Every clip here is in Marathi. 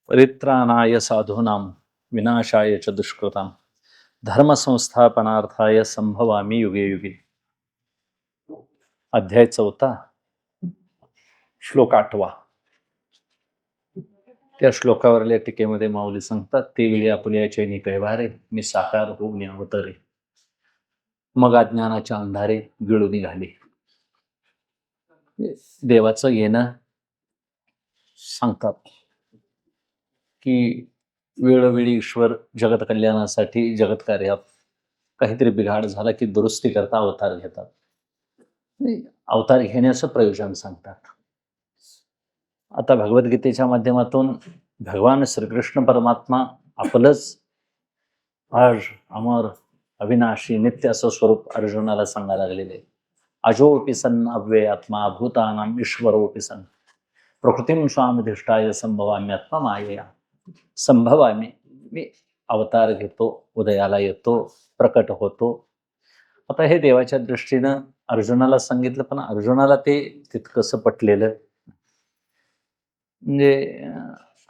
परित्राणाय साधूनां विनाशाय च दुष्कृतां धर्मसंस्थापनार्थाय संभवामी युगे युगे. अध्याय 4, श्लोक 8. त्या श्लोकावरल्या टीकेमध्ये माऊली सांगतात, ते वेळी आपुल्या चैनी कैवारे मी साकार होऊन अवतरे, मग अज्ञानाच्या अंधारे गिळून निघाले. देवाचं येणं सांगतात की वेळोवेळी ईश्वर जगत कल्याणासाठी जगत कार्यात काहीतरी बिघाड झाला की दुरुस्ती करता अवतार घेतात. अवतार घेण्याचं प्रयोजन सांगतात. आता भगवद्गीतेच्या माध्यमातून भगवान श्रीकृष्ण परमात्मा आपलंच आज अमर अविनाशी नित्य असं स्वरूप अर्जुनाला सांगायला लागलेले. अजोपि सन् अव्यय आत्मा भूतानां ईश्वरोपि सन् प्रकृतीं स्वामधिष्ठाय संभवाम्यात्मा मायया. संभवामी, मी अवतार घेतो, उदयाला येतो, प्रकट होतो. आता हे देवाच्या दृष्टीनं अर्जुनाला सांगितलं, पण अर्जुनाला ते तितकंसं पटलेलं. म्हणजे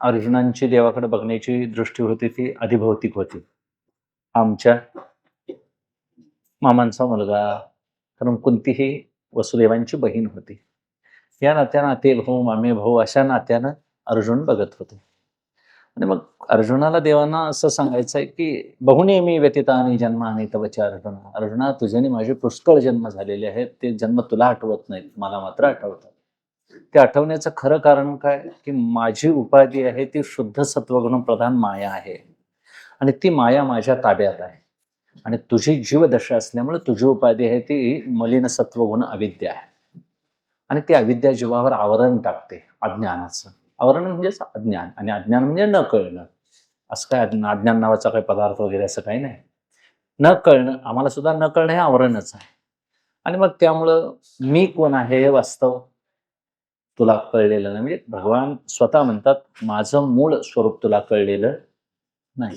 अर्जुनांची देवाकडे बघण्याची दृष्टी होती ती अधिभौतिक होती. आमच्या मामांचा मुलगा, कारण कुंती वसुदेवांची बहीण होती. या नात्यानं नाते भाऊ, मामे भाऊ अशा नात्यानं अर्जुन बघत होते. आणि मग अर्जुनाला देवांना असं सांगायचं आहे की बहुने मी व्यतीतानि जन्मानि तव च अर्जुना. अर्जुना, तुझ्याने माझे पुष्कळ जन्म झालेले आहेत. ते जन्म तुला आठवत नाहीत, मला मात्र आठवतात. ते आठवण्याचं खरं कारण काय की माझी उपाधी आहे ती शुद्ध सत्वगुण प्रधान माया आहे, आणि ती माया माझ्या ताब्यात आहे. आणि तुझी जीवदशा असल्यामुळे तुझी उपाधी आहे ती मलिन सत्वगुण अविद्या आहे. आणि ती अविद्या जीवावर आवरण टाकते, अज्ञानाचं आवरण म्हणजेच अज्ञान, आणि अज्ञान म्हणजे न कळणं. असं काय अज्ञान नावाचा काही पदार्थ वगैरे असं काही नाही. न कळणं, आम्हाला सुद्धा न कळणं हे आवरणच आहे. आणि मग त्यामुळं मी कोण आहे हे वास्तव तुला कळलेलं नाही. म्हणजे भगवान स्वतः म्हणतात, माझं मूळ स्वरूप तुला कळलेलं नाही,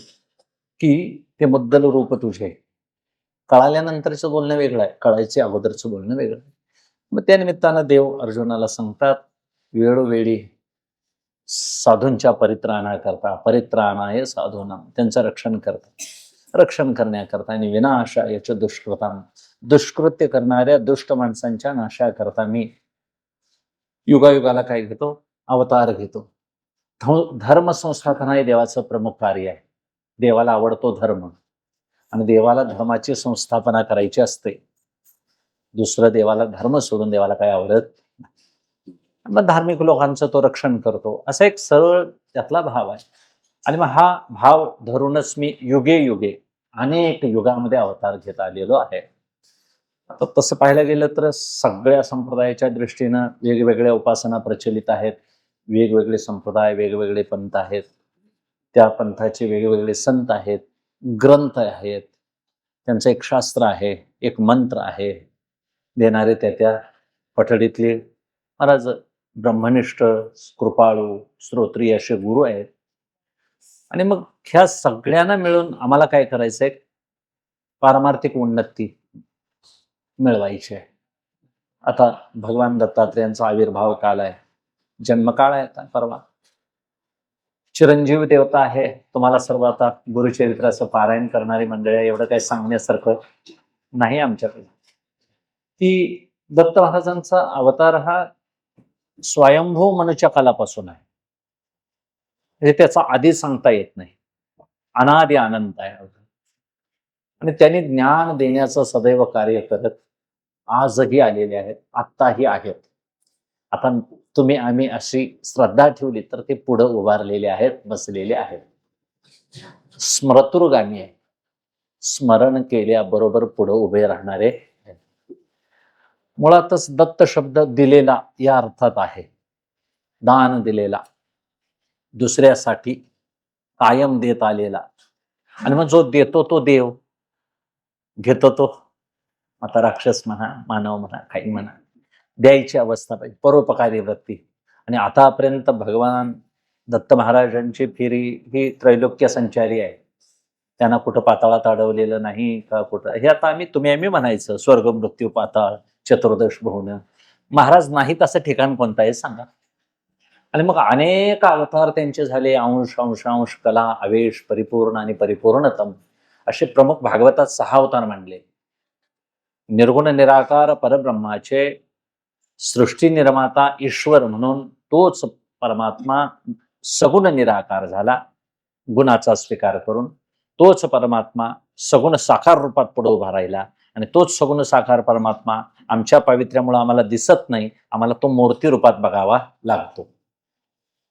की ते मुद्दल रूप तुझे. कळाल्यानंतरचं बोलणं वेगळं आहे, कळायचे अगोदरचं बोलणं वेगळं आहे. मग त्या निमित्तानं देव अर्जुनाला सांगतात, वेळोवेळी साधूंच्या परित्राणाकरता, परित्राणाय साधूनां, त्यांचं रक्षण करतात, रक्षण करण्याकरता, आणि विनाशाय च दुष्कृतां, दुष्कृत्य करणाऱ्या दुष्ट माणसांच्या नाशाकरता मी युगायुगाला काय घेतो, अवतार घेतो. धर्म संस्थापना हे देवाचं प्रमुख कार्य आहे. देवाला आवडतो धर्म, आणि देवाला धर्माची संस्थापना करायची असते. दुसरं देवाला धर्म सोडून देवाला काय आवडत नाही. मग धार्मिक लोकांचं तो रक्षण करतो, असा एक सरळ त्यातला भाव आहे. आणि मग हा भाव धरूनच मी युगे युगे अनेक युगामध्ये अवतार घेत आलेलो आहे. आता तसं पाहायला गेलं तर सगळ्या संप्रदायाच्या दृष्टीनं वेगवेगळ्या उपासना प्रचलित आहेत, वेगवेगळे संप्रदाय, वेगवेगळे पंथ आहेत, त्या पंथाचे वेगवेगळे संत आहेत, ग्रंथ आहेत, त्यांचं एक शास्त्र आहे, एक मंत्र आहे. देणारे त्या पठडीतले महाराज ब्रह्मनिष्ठ, कृपाळू, श्रोत्री असे गुरु आहेत. आणि मग ह्या सगळ्यांना मिळून आम्हाला काय करायचं आहे, पारमार्थिक उन्नती मिळवायची आहे. आता भगवान दत्तात्रेयांचा आविर्भाव काल आहे, जन्मकाळ आहे. आता परवा चिरंजीव देवता आहे. तुम्हाला सर्व आता गुरुचरित्राचं पारायण करणारी मंडळी, एवढं काही सांगण्यासारखं नाही आमच्याकडे. की दत्त महाराजांचा अवतार हा स्वयंभू मनुष्य कालापासून आहे. म्हणजे त्याचा आधी सांगता येत नाही, अनादि अनंत आहे. आणि त्यांनी ज्ञान देण्याचं सदैव कार्य करत आजही आलेले आहेत, आत्ताही आहेत. आता तुम्ही आम्ही अशी श्रद्धा ठेवली तर ते पुढं उभारलेले आहेत, बसलेले आहेत. स्मृतुर्गामी आहे, स्मरण केल्याबरोबर पुढं उभे राहणारे. मुळातच दत्त शब्द दिलेला या अर्थात आहे, दान दिलेला, दुसऱ्यासाठी कायम देत आलेला. आणि मग जो देतो तो देव, घेतो तो आता राक्षस म्हणा, मानव म्हणा, काही म्हणा, द्यायची अवस्था पाहिजे, परोपकारी वृत्ती. आणि आतापर्यंत भगवान दत्त महाराजांची फेरी ही त्रैलोक्य संचारी आहे. त्यांना कुठं पाताळात अडवलेलं नाही का कुठं. हे आता तुम्ही आम्ही म्हणायचं स्वर्ग, मृत्यू, पाताळ, चतुर्दश भुवन. महाराज नाहीत असं ठिकाण कोणतं आहे सांगा. आणि मग अनेक अवतार त्यांचे झाले, अंश अंश अंश कला आवेश परिपूर्ण आणि परिपूर्णतम असे प्रमुख भागवतात 6 अवतार मांडले. निर्गुण निराकार परब्रह्माचे सृष्टी निर्माता ईश्वर म्हणून तोच परमात्मा सगुण निराकार झाला, गुणाचा स्वीकार करून तोच परमात्मा सगुण साकार रूपात पुढे उभा राहिला. आणि तोच सगुण साकार परमात्मा आमच्या पावित्र्यामुळे आम्हाला दिसत नाही, आम्हाला तो मूर्ती रूपात बघावा लागतो.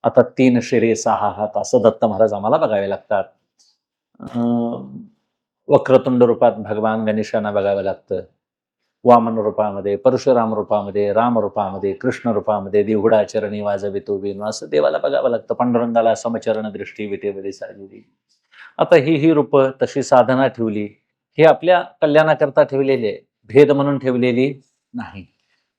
आता 3 शिरे 6 हात असं दत्त महाराज आम्हाला बघावे लागतात. वक्रतुंड रूपात भगवान गणेशांना बघावं लागतं, वामन रूपामध्ये, परशुराम रूपामध्ये, राम रूपामध्ये, कृष्ण रूपामध्ये, देवघुडा चरणी वाजवितो बिन असं देवाला बघावं लागतं. पांडुरंगाला समचरण दृष्टी विटेमध्ये साजली. आता ही रूप तशी साधना ठेवली, हे आपल्या कल्याणाकरता ठेवलेली आहे, भेद म्हणून ठेवलेली नाही.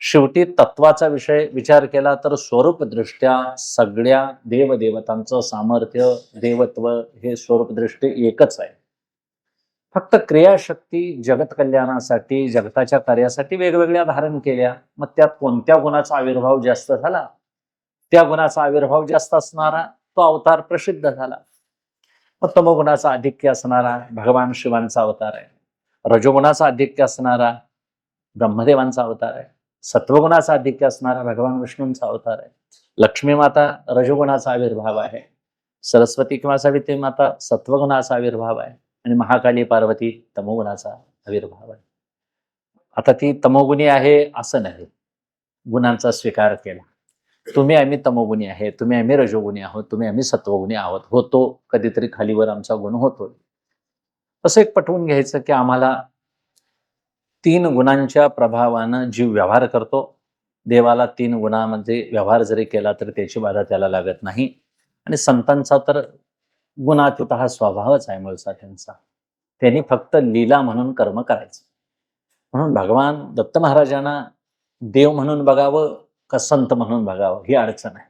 शेवटी तत्वाचा विषय विचार केला तर स्वरूपदृष्ट्या सगळ्या देवदेवतांचं सामर्थ्य देवत्व हे स्वरूपदृष्टी एकच आहे. फक्त क्रियाशक्ती जगत कल्याणासाठी जगताच्या कार्यासाठी वेगवेगळ्या धारण केल्या. मग त्यात कोणत्या गुणाचा आविर्भाव जास्त झाला, त्या गुणाचा आविर्भाव जास्त असणारा तो अवतार प्रसिद्ध झाला. मग तमोगुणाचा आधिक्य असणारा भगवान शिवांचा अवतार आहे, रजोगुणाचा आधिक्य असणारा ब्रह्मदेवांचा अवतार आहे, सत्वगुणाचा आधिक्य असणारा भगवान विष्णूंचा अवतार आहे. लक्ष्मी माता रजोगुणाचा आविर्भाव आहे, सरस्वती किंवा सावित्री माता सत्वगुणाचा आविर्भाव आहे, आणि महाकाली पार्वती तमोगुणाचा आविर्भाव आहे. आता ती तमोगुणी आहे असं नाही, गुणांचा स्वीकार केला. तुम्ही आम्ही तमोगुणी आहे, तुम्ही आम्ही रजोगुणी आहोत, तुम्ही आम्ही सत्वगुणी आहोत, होतो कधीतरी खालीवर आमचा गुण होतो. असं एक पटवून घ्यायचं की आम्हाला 3 गुणांच्या प्रभावानं जीव व्यवहार करतो. देवाला 3 गुणामध्ये व्यवहार जरी केला तरी त्याची बाधा त्याला लागत नाही. आणि संतांचा तर गुणातीत हा स्वभावच आहे मूळचा त्यांचा, त्यांनी फक्त लीला म्हणून कर्म करायचं. म्हणून भगवान दत्त महाराजांना देव म्हणून बघावं का संत म्हणून बघावं ही अडचण आहे.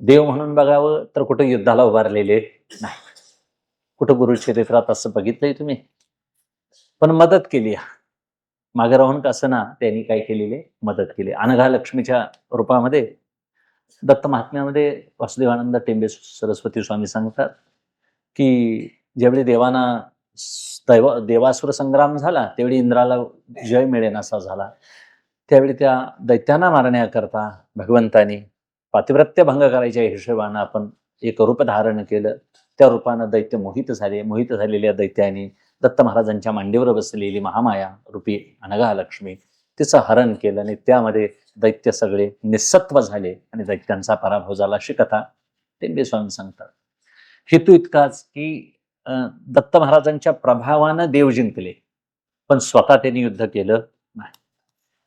देव म्हणून बघावं तर कुठं युद्धाला उभारलेले नाही, कुठं गुरुचरित्रात असं बघितलंय तुम्ही? पण मदत केली, मागे राहून कसं ना त्यांनी काय केलेले मदत केली. अनघा लक्ष्मीच्या रूपामध्ये दत्त महात्म्यामध्ये वासुदेवानंद टेंबे सरस्वती स्वामी सांगतात की ज्यावेळी देवाना देवासुर संग्राम झाला त्यावेळी इंद्राला जय मिळेन असा झाला, त्यावेळी त्या दैत्यांना मारण्याकरता भगवंतानी पातिव्रत्य भंग करायच्या हिशोबानं आपण एक रूप धारण केलं. त्या रूपानं दैत्य मोहित झाले. मोहित झालेल्या दैत्याने दत्त महाराजांच्या मांडीवर बसलेली महामाया रूपी अनघा लक्ष्मी तिचं हरण केलं आणि त्यामध्ये दैत्य सगळे निस्सत्व झाले आणि दैत्यांचा पराभव झाला अशी कथा टेंबे स्वामी सांगतात. हेतू इतकाच की दत्त महाराजांच्या प्रभावानं देव जिंकले, पण स्वतः त्यांनी युद्ध केलं नाही.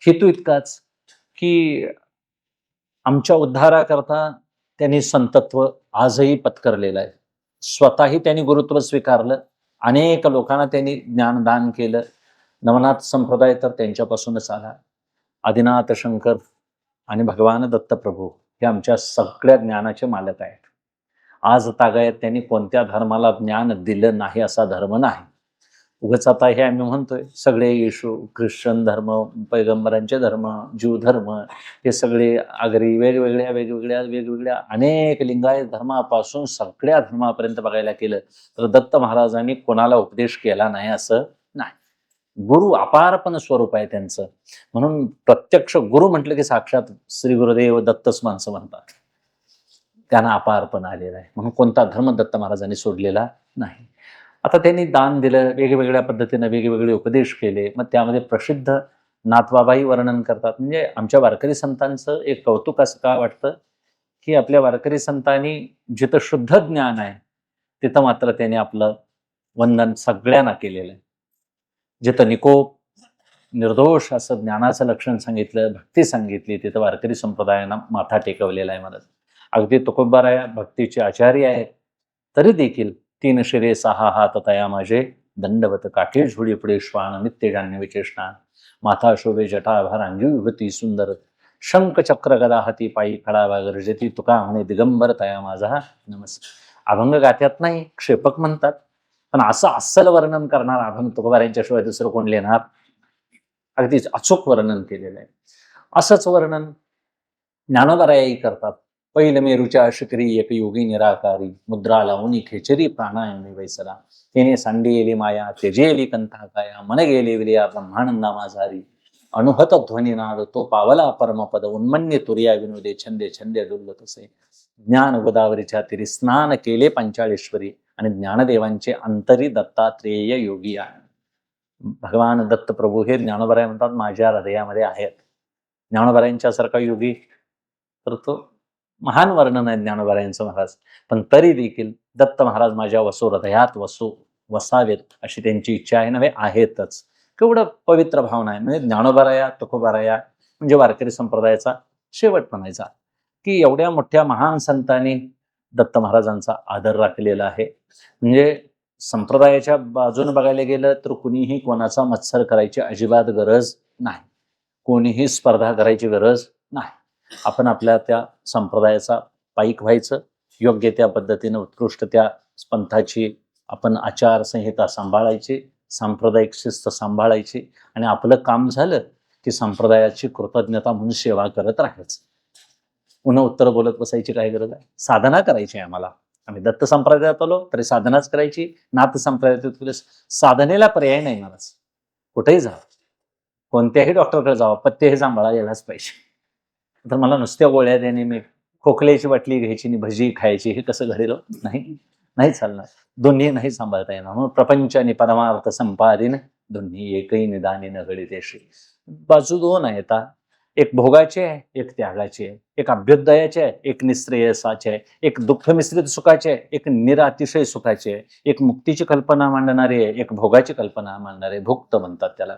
हेतू इतकाच की आमच्या उद्धाराकरता त्यांनी संतत्व आजही पत्करलेलं आहे. स्वतःही त्यांनी गुरुत्व स्वीकारलं, अनेक लोकांना त्यांनी ज्ञानदान केलं. नवनाथ संप्रदाय तर त्यांच्यापासूनच आला. आदिनाथ शंकर आणि भगवान दत्तप्रभू हे आमच्या सगळ्या ज्ञानाचे मालक आहेत. आज तागायत त्यांनी कोणत्या धर्माला ज्ञान दिलं नाही असा धर्म नाही. उगाच आता हे आम्ही म्हणतोय सगळे येशू ख्रिश्चन धर्म, पैगंबरांचे धर्म, ज्यू धर्म हे सगळे आगरी वेगवेगळ्या अनेक लिंगायत धर्मापासून सगळ्या धर्मापर्यंत बघायला केलं तर दत्त महाराजांनी कोणाला उपदेश केला नाही असं नाही. गुरु अपारपण स्वरूप आहे त्यांचं. म्हणून प्रत्यक्ष गुरु म्हटलं की साक्षात श्री गुरुदेव दत्तच माणसं म्हणतात. त्यांना अपारपण आलेलं आहे, म्हणून कोणता धर्म दत्त महाराजांनी सोडलेला नाही. आता त्यांनी दान दिलं, वेगवेगळ्या पद्धतीने वेगवेगळे उपदेश केले. मग त्यामध्ये प्रसिद्ध नाथबाबाही वर्णन करतात. म्हणजे आमच्या वारकरी संतांचं एक कौतुक असं का वाटतं की आपल्या वारकरी संतांनी जिथं शुद्ध ज्ञान आहे तिथं मात्र त्यांनी आपलं वंदन सगळ्यांना केलेलं आहे. जिथं निकोप निर्दोष असं ज्ञानाचं लक्षण सांगितलं, भक्ती सांगितली, तिथं वारकरी संप्रदायानं माथा टेकवलेला आहे. मला अगदी तुकोबाराया भक्तीचे आचार्य आहेत तरी देखील 3 शिरे 6 हात तया माझे दंडवत काठी झुळी पुढे श्वान नित्य जाण्य विचेष्णा माथा शोभे जटाभार अंगी विभूती सुंदर शंख चक्र गदा हाती पायी खडावा गर्जती तुका म्हणे दिगंबर तया माझा नमस्कार. अभंग गात्यात नाही, क्षेपक म्हणतात, पण असं अस्सल वर्णन करणार अभंग तुकोबारायांच्या शिवाय दुसरं कोण लिहिणार? अगदीच अचूक वर्णन केलेलं आहे. असंच वर्णन ज्ञानोबारायाही करतात. पैल मेरूच्या शिखरी एक योगी निराकारी मुद्रा लावून खेचरी प्राणायामी वैसला तिने सांडियेली माया तेजेली कंथा काया मन गेले विलिया ब्रह्मानंदा माझारी अनुभत ध्वनिनाद तो पावला परमपद उन्मन्य तुर्या विनोदे छंदे छंदे डुल्ल तसे ज्ञान गोदावरीच्या तिरी स्नान केले पंचाळेश्वरी आणि ज्ञानदेवांचे अंतरी दत्तात्रेय योगी आहे. भगवान दत्त प्रभू हे ज्ञानोबराय म्हणतात माझ्या हृदयामध्ये आहेत. ज्ञानोबरायांच्यासारखा योगी तर तो महान वर्णन आहे ज्ञानोबरायांचं महाराज, पण तरी देखील दत्त महाराज माझ्या वसो हृदयात वसावेत अशी त्यांची इच्छा आहे नव्हे, आहेतच. केवढं पवित्र भावना आहे. म्हणजे ज्ञानोबराया तुकोबाराया म्हणजे वारकरी संप्रदायाचा शेवट म्हणायचा, की एवढ्या मोठ्या महान संतांनी दत्त महाराजांचा आदर राखलेला आहे. म्हणजे संप्रदायाच्या बाजूने बघायला गेलं तर कुणीही कोणाचा मत्सर करायची अजिबात गरज नाही, कोणीही स्पर्धा करायची गरज नाही. आपण आपल्या त्या संप्रदायाचा पाईक व्हायचं, योग्य त्या पद्धतीने उत्कृष्ट त्या पंथाची आपण आचारसंहिता सांभाळायची, सांप्रदायिक शिस्त सांभाळायची आणि आपलं काम झालं की संप्रदायाची कृतज्ञता म्हणून सेवा करत राहायचं. पुन्हा उत्तर बोलत बसायची काय गरज आहे? साधना करायची आहे आम्हाला. आम्ही दत्त संप्रदायात आलो तरी साधनाच करायची, नाथ संप्रदायात साधनेला पर्याय नाही. महाराज कुठेही जा, कोणत्याही डॉक्टरकडे जावं, पथ्य हे सांभाळा यायलाच पाहिजे. तर मला नुसत्या गोळ्या देणे, मी खोकल्याची बाटली घ्यायची आणि भजी खायची, हे कसं घडेल? नाही चालणार. दोन्ही नाही सांभाळता येणार. म्हणून प्रपंच आणि परमार्थ संपादिन दोन्ही एकही निदानी न घडितेशी. बाजू दोन आहेत, एक भोगाची आहे, एक त्यागाची आहे, एक अभ्युदयाची आहे, एक निश्रेयसाची आहे, एक दुःख मिश्रित सुखाची आहे, एक निरातिशय सुखाची आहे, एक मुक्तीची कल्पना मांडणारी आहे, एक भोगाची कल्पना मांडणारे, भुक्त म्हणतात त्याला.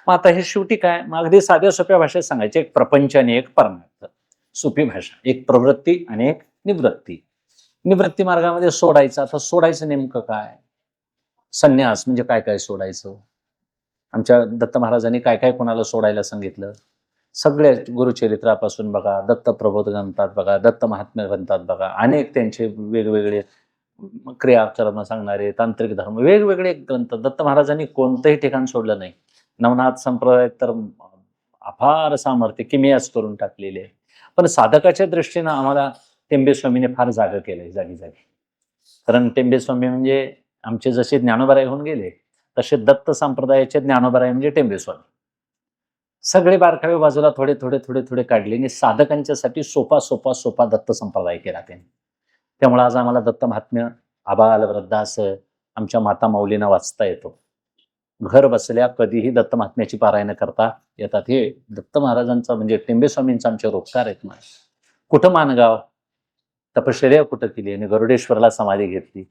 मग आता हे शेवटी काय, मग अगदी साध्या सोप्या भाषेत सांगायचे, एक प्रपंच आणि एक परमार्थ. सोपी भाषा, एक प्रवृत्ती आणि एक निवृत्ती. निवृत्ती मार्गामध्ये सोडायचं. आता सोडायचं नेमकं काय? संन्यास म्हणजे काय काय सोडायचं? आमच्या दत्त महाराजांनी काय काय कोणाला सोडायला सांगितलं? सगळ्या गुरुचरित्रापासून बघा, दत्त प्रबोध ग्रंथात बघा, दत्त महात्म्य ग्रंथात बघा, अनेक त्यांचे वेगवेगळे क्रियाकर्म सांगणारे तांत्रिक धर्म वेगवेगळे ग्रंथ. दत्त महाराजांनी कोणतंही ठिकाण सोडलं नाही. नवनाथ संप्रदायात तर अफार सामर्थ्य किमियाच करून टाकलेले आहे. पण साधकाच्या दृष्टीनं आम्हाला टेंबेस्वामीने फार जागा केलंय जागी जागी. कारण टेंबेस्वामी म्हणजे आमचे जसे ज्ञानोबराय होऊन गेले तसे दत्त संप्रदायाचे ज्ञानोबराय म्हणजे टेंबेस्वामी. सगळे बारकावे बाजूला थोडे थोडे थोडे थोडे काढले आणि साधकांच्यासाठी सोपा सोपा सोपा दत्त संप्रदाय केला त्यांनी. त्यामुळे आज आम्हाला दत्त महात्म्य आबाल वृद्धास आमच्या माता माऊलींना वाचता येतो. घर बसल्या कधीही दत्त महात्म्याची पारायण करता येतात. हे दत्त महाराजांचा म्हणजे टेंबेस्वामींचा आमच्यावर उपकार आहेत. कुठं मानगाव तपश्चर्या कुठं केली आणि गरुडेश्वरला समाधी घेतली.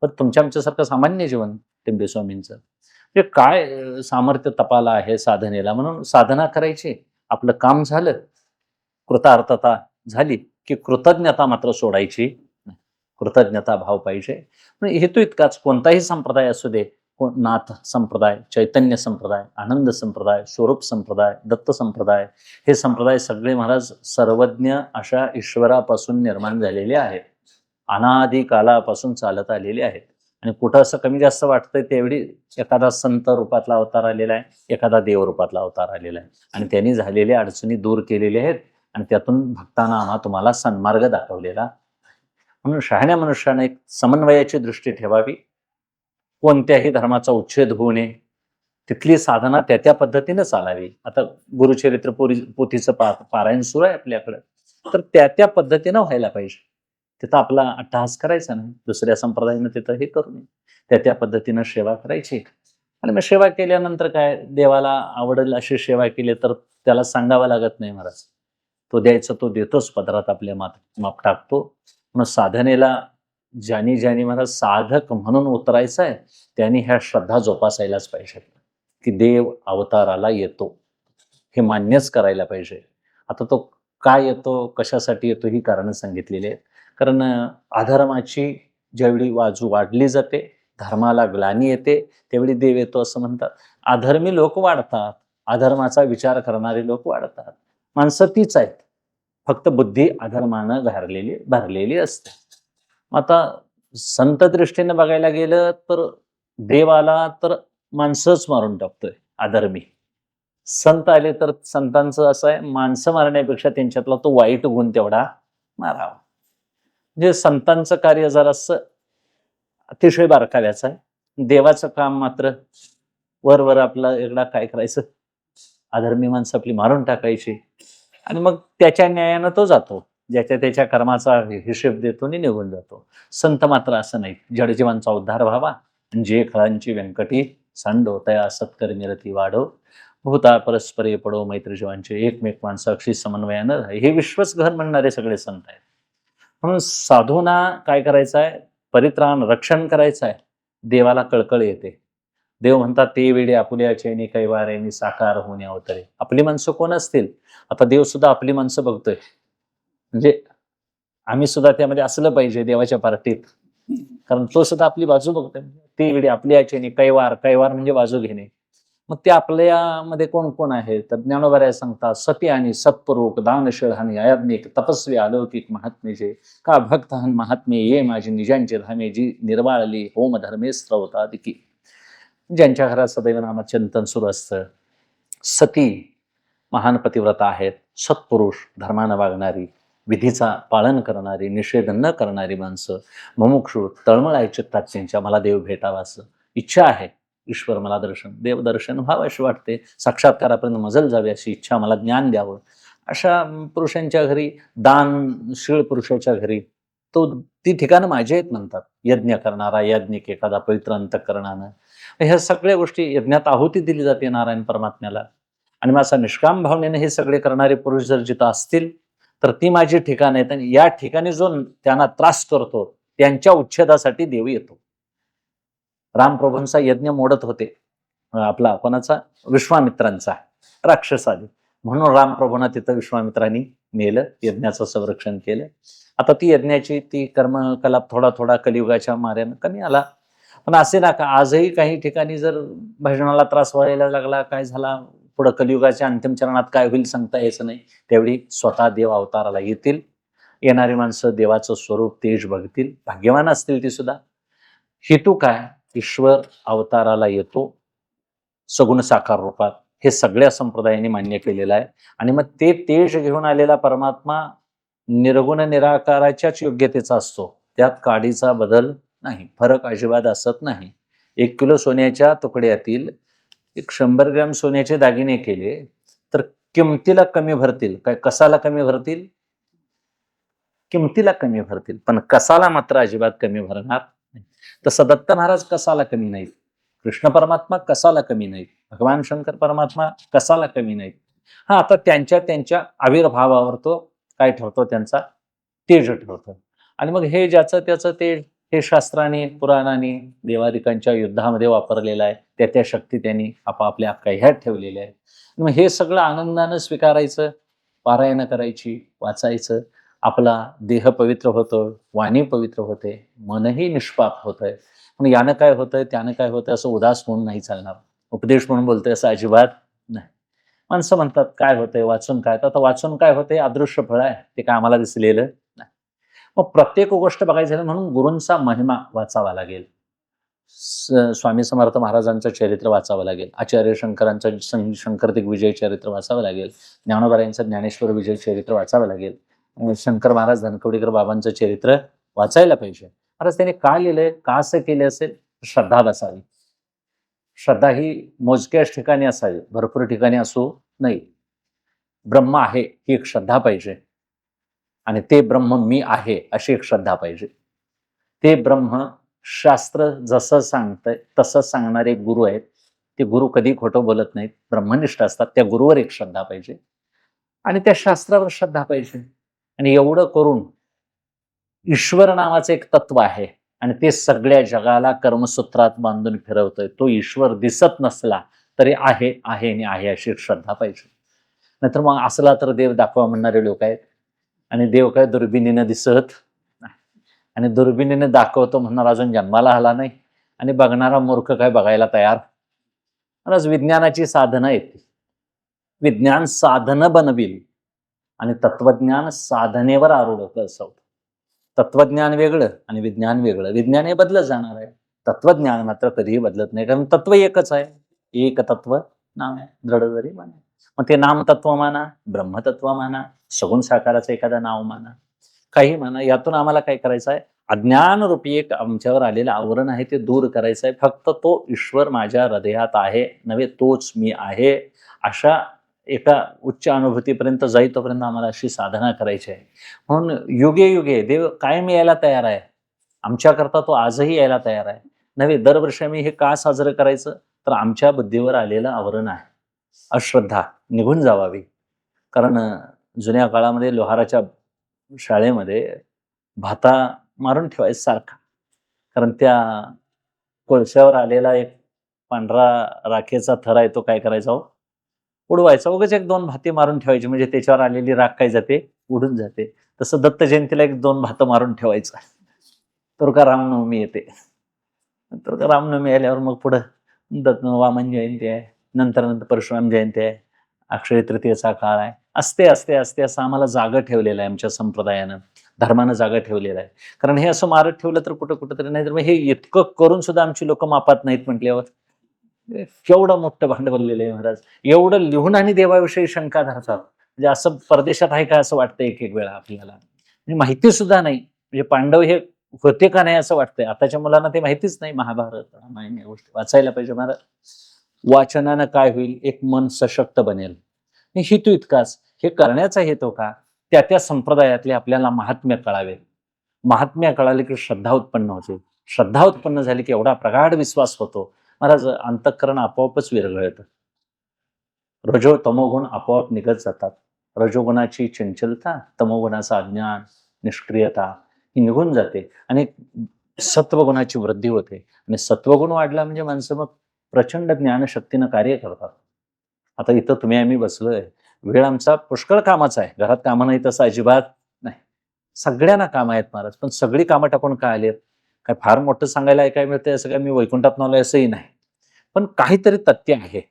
पण तुमच्या आमच्यासारखं सामान्य जीवन टेंबेस्वामींचं. म्हणजे काय सामर्थ्य तपाला आहे साधनेला. म्हणून साधना करायची, आपलं काम झालं, कृतार्थता झाली की कृतज्ञता मात्र सोडायची नाही. कृतज्ञता भाव पाहिजे. हेतू इतकाच, कोणताही संप्रदाय असू दे, नाथ संप्रदाय, चैतन्य संप्रदाय, आनंद संप्रदाय, स्वरूप संप्रदाय, दत्त संप्रदाय, हे संप्रदाय सगळे महाराज सर्वज्ञ अशा ईश्वरापासून निर्माण झालेले आहेत. अनादी कालापासून चालत आलेले आहेत. आणि कुठं असं कमी जास्त वाटतंय त्यावेळी एखादा संत रूपातला अवतार आलेला आहे, एखादा देव रूपातला अवतार आलेला आहे आणि त्यांनी झालेल्या अडचणी दूर केलेल्या आहेत आणि त्यातून भक्तांना आम्हा तुम्हाला सन्मार्ग दाखवलेला. म्हणून शहाण्या मनुष्याने एक समन्वयाची दृष्टी ठेवावी. कोणत्याही धर्माचा उच्छेद होऊ नये. तिथली साधना त्या पद्धतीने चालावी. आता गुरुचरित्र पोथीचं पारायण सुरू आहे आपल्याकडं, तर त्या पद्धतीनं व्हायला पाहिजे. तिथं आपला अट्टहास करायचा नाही. दुसऱ्या संप्रदायानं तिथं हे करू नये. त्या पद्धतीनं सेवा करायची. आणि मग सेवा केल्यानंतर काय, देवाला आवडेल अशी सेवा केली तर त्याला सांगावं लागत नाही महाराज. तो द्यायचा तो देतोच, पदरात आपल्या माप टाकतो. मग साधनेला ज्यानी महाराज साधक म्हणून उतरायचं आहे त्यांनी ह्या श्रद्धा जोपासायलाच पाहिजे की देव अवताराला येतो, हे मान्यच करायला पाहिजे. आता तो काय येतो, कशासाठी येतो, ही कारणं सांगितलेली आहेत. कारण अधर्माची ज्यावेळी बाजू वाढली जाते, धर्माला ग्लानी येते, त्यावेळी देव येतो असं म्हणतात. अधर्मी लोक वाढतात, अधर्माचा विचार करणारे लोक वाढतात. माणसं तीच आहेत, फक्त बुद्धी अधर्मानं भरलेली असते. आता संत दृष्टीने बघायला गेलं तर देव आला तर माणसंच मारून टाकतोय अधर्मी. संत आले तर संतांचं असं आहे, माणसं मारण्यापेक्षा त्यांच्यातला तो वाईट गुण तेवढा मारावा. म्हणजे संतांचं कार्य जरासं अतिशय बारकाव्याचं आहे. देवाचं काम मात्र वर आपला एकदा काय करायचं, अधर्मी माणसं आपली मारून टाकायची आणि मग त्याच्या न्यायानं तो जातो. ज्याच्या त्याच्या कर्माचा हिशेब देतो आणि निघून जातो. संत मात्र असं नाही. जडजीवांचा उद्धार व्हावा, जे खळांची व्यंकटी सांडोतया सत्कर्मी रती वाढो, भूता परस्परे पडो मैत्री जीवांचे, एकमेक माणसं अक्षी समन्वयानं राहे. हे विश्वसघर म्हणणारे सगळे संत आहेत. म्हणून साधूंना काय करायचं आहे, परित्राण रक्षण करायचं आहे. देवाला कळकळ येते. देव म्हणतात ते वेळी आपुल्याचे नि कैवारेनी साकार होणे अवतरे. आपली माणसं कोण असतील? आता देव सुद्धा आपली माणसं बघतोय. म्हणजे आम्ही सुद्धा त्यामध्ये असलं पाहिजे देवाच्या पार्टीत, कारण तो सुद्धा आपली बाजू बघतोय. ते वेळी आपल्याचे नि कैवार, कैवार म्हणजे बाजू घेणे. मग ते आपल्यामध्ये कोण कोण आहे? तर ज्ञानोबा सांगतात, सती आणि सत्पुरुक दानशील आणि अयाज्ञिक तपस्वी अलौकिक महात्मेचे का भक्त हन महात्मे ये माझी निजांची धामे जी निर्वाळली होम धर्मे स्त्रवतादिकी. ज्यांच्या घरात सदैव नामाचं चिंतन सुरू असतं, सती महान पतिव्रता आहेत, सत्पुरुष धर्मानं वागणारी, विधीचा पालन करणारी, निषेध न करणारी माणसं, मुमुक्षु तळमळ चित्तात त्यांच्या, मला देव भेटावा असं इच्छा आहे, ईश्वर मला देवदर्शन व्हावं अशी वाटते, साक्षात्कारापर्यंत मजल जावी अशी इच्छा, मला ज्ञान द्यावं, अशा पुरुषांच्या घरी, दानशील पुरुषाच्या घरी ती ठिकाणं माझी आहेत म्हणतात. यज्ञ करणारा याज्ञिक एखादा पवित्र अंतःकरणानं, ह्या सगळ्या गोष्टी, यज्ञात आहुती दिली जाते नारायण परमात्म्याला. आणि माझा निष्काम भावनेने हे सगळे करणारे पुरुष जर जिथं असतील तर ती माझी ठिकाण आहेत. आणि या ठिकाणी जो त्यांना त्रास करतो त्यांच्या उच्छेदासाठी देव येतो. रामप्रभूंचा यज्ञ मोडत होते, आपला कोणाचा, विश्वामित्रांचा, राक्षसादी, म्हणून रामप्रभूंना तिथं विश्वामित्रांनी नेलं, यज्ञाचं संरक्षण केलं. आता ती यज्ञाची ती कर्मकलाप थोडा थोडा कलियुगाच्या मार्यानं कमी आला. पण असे ना का आजही काही ठिकाणी जर भजनाला त्रास व्हायला लागला, काय झाला, पुढं कलियुगाच्या अंतिम चरणात काय होईल सांगता यायचं नाही. त्यावेळी स्वतः देव अवताराला येतील. येणारी माणसं देवाचं स्वरूप तेज बघतील, भाग्यवान असतील ती सुद्धा. हेतू काय? ईश्वर अवताराला येतो सगुण साकार रूपात, हे सगळ्या संप्रदायांनी मान्य केलेलं आहे. आणि मग ते तेज घेऊन आलेला परमात्मा निर्गुण निराकाराच्याच योग्यतेचा असतो, त्यात काडीचा बदल नाही, फरक अजिबात असत नाही. 1 किलो सोन्याच्या तुकड्यातील 100 ग्रॅम सोन्याचे दागिने केले तर किमतीला कमी भरतील काय, कसाला कमी भरतील? किमतीला कमी भरतील, पण कसाला मात्र अजिबात कमी भरणार नाही. तसं दत्त महाराज कसाला कमी नाहीत, कृष्ण परमात्मा कसाला कमी नाहीत, भगवान शंकर परमात्मा कसाला कमी नाहीत. हा, आता त्यांच्या त्यांच्या आविर्भावावर तो काय ठरतो, त्यांचा तेज ठरतो. आणि मग हे ज्याचं त्याचं तेज हे शास्त्राने पुराणाने देवादिकांच्या युद्धामध्ये वापरलेलं आहे. त्या शक्ती त्यांनी आपापल्या ह्यात ठेवलेल्या आहेत. मग हे सगळं आनंदानं स्वीकारायचं, पारायण करायची, वाचायचं. आपला देह पवित्र होतो, वाणी पवित्र होते, मनही निष्पाप होतंय. मग यानं काय होतंय, त्यानं काय होतंय असं उदास होऊन नाही चालणार. उपदेश म्हणून बोलतोय असं अजिबात नाही. माणसं म्हणतात काय होतंय, वाचून काय, तर वाचून काय होतंय, अदृश्य फळ आहे, ते काय आम्हाला दिसलेलं नाही. मग प्रत्येक गोष्ट बघायची झाली म्हणून गुरूंचा महिमा वाचावा लागेल, स्वामी समर्थ महाराजांचं चरित्र वाचावं लागेल, आचार्य शंकरांचं शंकर दिग्विजय चरित्र वाचावं लागेल, ज्ञानोबारायांचं ज्ञानेश्वर विजय चरित्र वाचावं लागेल, शंकर महाराज धनकवडीकर बाबांचं चरित्र वाचायला पाहिजे. महाराज त्यांनी काय लिहिलंय, का असं केले असेल, श्रद्धा असावी. श्रद्धा ही मोजक्याच ठिकाणी असावी, भरपूर ठिकाणी असू नाही. ब्रह्म आहे ही एक श्रद्धा पाहिजे, आणि ते ब्रह्म मी आहे अशी एक श्रद्धा पाहिजे. ते ब्रह्म शास्त्र जसं सांगतंय तसं सांगणारे गुरु आहेत, ते गुरु कधी खोटं बोलत नाहीत, ब्रह्मनिष्ठ असतात. त्या गुरुवर एक श्रद्धा पाहिजे आणि त्या शास्त्रावर श्रद्धा पाहिजे. आणि एवढं करून ईश्वर नावाचं एक तत्व आहे आणि ते सगळ्या जगाला कर्मसूत्रात बांधून फिरवतोय. तो ईश्वर दिसत नसला तरी आहे आहे आणि आहे अशी श्रद्धा पाहिजे. नाहीतर मग असला तर देव दाखवा म्हणणारे लोक आहेत, आणि देव काय दुर्बिणीनं दिसत नाही, आणि दुर्बिणीने दाखवतो म्हणणार अजून जन्माला आला नाही, आणि बघणारा मूर्ख काय बघायला तयार. आज विज्ञानाची साधनं येते, विज्ञान साधनं बनविल आणि तत्वज्ञान साधनेवर आरूढ असतं. तत्वज्ञान वेगळं आणि विज्ञान वेगळं. विज्ञान हे बदलत जाणार आहे, तत्वज्ञान मात्र कधीही बदलत नाही, कारण तत्व एकच आहे. एक तत्व नाम आहे, दृढ जरी माना. मग ते नाम तत्व माना, ब्रह्मतत्व माना, सगुण साकाराचं एखादं नाव माना, काही म्हणा, यातून आम्हाला काय करायचं आहे, अज्ञान रूपी एक आमच्यावर आलेलं आवरण आहे ते दूर करायचं आहे. फक्त तो ईश्वर माझ्या हृदयात आहे नव्हे, तोच मी आहे. अशा एका उच्च अनुभूतीपर्यंत जाई तोपर्यंत आम्हाला अशी साधना करायची आहे. म्हणून युगे युगे देव कायम यायला तयार आहे. आमच्याकरता तो आजही यायला तयार आहे. नव्हे, दरवर्षी आम्ही हे का साजरं करायचं, तर आमच्या बुद्धीवर आलेलं आवरण आहे, अश्रद्धा निघून जावावी. कारण जुन्या काळामध्ये लोहाराच्या शाळेमध्ये भाता मारून ठेवायचा सारखा. कारण त्या कोळशावर आलेला एक पांढरा राखेचा थर आहे, तो काय करायचा हो, उडवायचा. उगाच एक दोन भाते मारून ठेवायचे, म्हणजे त्याच्यावर आलेली राख काय जाते, उडून जाते. तसं दत्त जयंतीला एक दोन भातं मारून ठेवायचं. तर का रामनवमी येते. तर का रामनवमी आल्यावर मग पुढं वामन जयंती आहे, नंतर नंतर परशुराम जयंती आहे, अक्षय तृतीयेचा काळ आहे. असते असते असते असं आम्हाला जागं ठेवलेलं आहे आमच्या संप्रदायानं, धर्मानं जागं ठेवलेलं आहे. कारण हे असं मारत ठेवलं तर कुठं कुठं तरी, नाही तर मग हे इतकं करून सुद्धा आमची लोक मापात नाहीत म्हटल्यावर केवढं मोठं भांडवल लिहिलंय महाराज. एवढं लिहून आणि देवाविषयी शंका धरतात. म्हणजे असं परदेशात आहे का असं वाटतं एक एक वेळा आपल्याला. म्हणजे माहिती सुद्धा नाही, म्हणजे पांडव हे होते का नाही असं वाटतंय. आताच्या मुलांना ते माहितीच नाही. महाभारत रामायण या गोष्टी वाचायला पाहिजे महाराज. वाचनानं काय होईल, एक मन सशक्त बनेल. हेतू इतकाच, हे करण्याचा हेतू का, त्या त्या संप्रदायातले आपल्याला महात्म्य कळावे. महात्म्य कळाले की श्रद्धा उत्पन्न होते. श्रद्धा उत्पन्न झाली की एवढा प्रगाढ विश्वास होतो महाराज, अंतःकरण आपोआपच विरघळतं. रजो तमोगुण आपोआप निघत जातात. रजोगुणाची चंचलता, तमोगुणाचा अज्ञान, निष्क्रियता ही निघून जाते आणि सत्वगुणाची वृद्धी होते. आणि सत्वगुण वाढला म्हणजे माणसं मग प्रचंड ज्ञानशक्तीनं कार्य करतात. आता इथं तुम्ही आम्ही बसलोय, वेळ आमचा पुष्कळ कामाचा आहे. घरात कामं नाही तसं अजिबात नाही, सगळ्यांना कामं आहेत महाराज. पण सगळी कामं टाकून काय आलेत, काय फार मोठं सांगायला ऐकाय मिळतंय असं काय मी वैकुंठात आलोय असंही नाही. पण काहीतरी तथ्य आहे.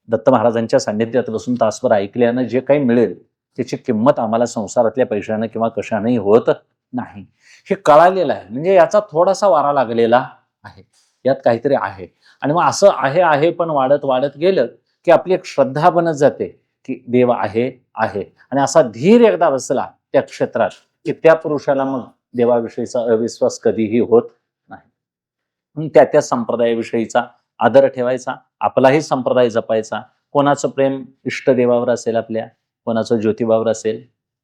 दत्त महाराजांच्या सान्निध्यात बसून तासभर ऐकल्यानं जे काही मिळेल त्याची किंमत आम्हाला संसारातल्या पैशानं किंवा कशानंही होत नाही, हे कळालेलं आहे. म्हणजे याचा थोडासा वारा लागलेला आहे, यात काहीतरी आहे. आणि मग असं आहे पण वाढत वाढत गेलं की आपली एक श्रद्धा बनत जाते की देव आहे आहे. आणि असा धीर एकदा बसला त्या क्षेत्रात की त्या पुरुषाला मग देवाविषयीचा अविश्वास कधीही होत नाही. म्हणून त्या त्या संप्रदायाविषयीचा आदर ठेवायचा, आपलाही संप्रदाय जपायचा. कोणाचं प्रेम इष्टदेवावर असेल आपल्या, कोणाचं ज्योतिबावर असेल,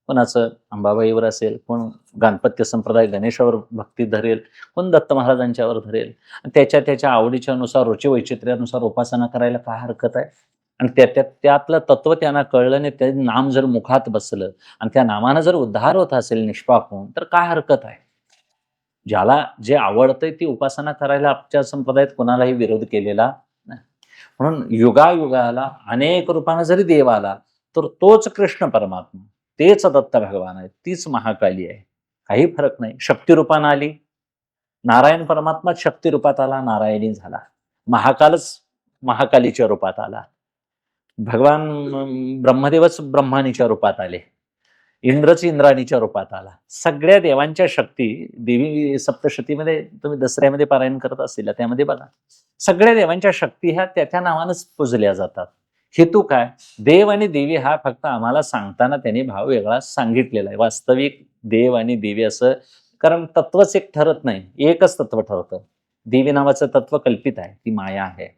कोणाचं अंबाबाईवर असेल, कोण गाणपत्य संप्रदाय गणेशावर भक्ती धरेल, कोण दत्त महाराजांच्यावर धरेल. त्याच्या त्याच्या आवडीच्या नुसार, रुची वैचित्र्यानुसार उपासना करायला काय हरकत आहे. आणि त्यातलं तत्व त्यांना कळलं आणि ते नाम जर मुखात बसलं आणि त्या नामानं जर उद्धार होत असेल निष्पाप होऊन, तर काय हरकत आहे. ज्याला जे आवडतंय ती उपासना करायला आमच्या संप्रदायात कोणालाही विरोध केलेला नाही. म्हणून युगायुगाला अनेक रूपानं जरी देव आला तर तोच कृष्ण परमात्मा, तेच दत्त भगवान आहे, तीच महाकाली आहे. काही फरक नाही. शक्ती रूपानं आली, नारायण परमात्मा शक्ती रूपात आला, नारायणी झाला. महाकालच महाकालीच्या रूपात आला. भगवान ब्रह्मदेवच ब्रह्मानीच्या रूपात आले, इंद्रच इंद्राणीच्या रूपात आला. सगळ्या देवांच्या शक्ती, देवी सप्तशतीमध्ये तुम्ही दसऱ्यामध्ये पारायण करत असेल त्यामध्ये बघा, सगळ्या देवांच्या शक्ती ह्या त्या त्या नावानंच पूजल्या जातात. हेतू काय, देव आणि देवी हा फक्त आम्हाला सांगताना त्यांनी भाव वेगळा सांगितलेला आहे. वास्तविक देव आणि देवी असं, कारण तत्वच एक ठरत नाही, एकच तत्व ठरतं. देवी नावाचं तत्व कल्पित आहे, ती माया आहे.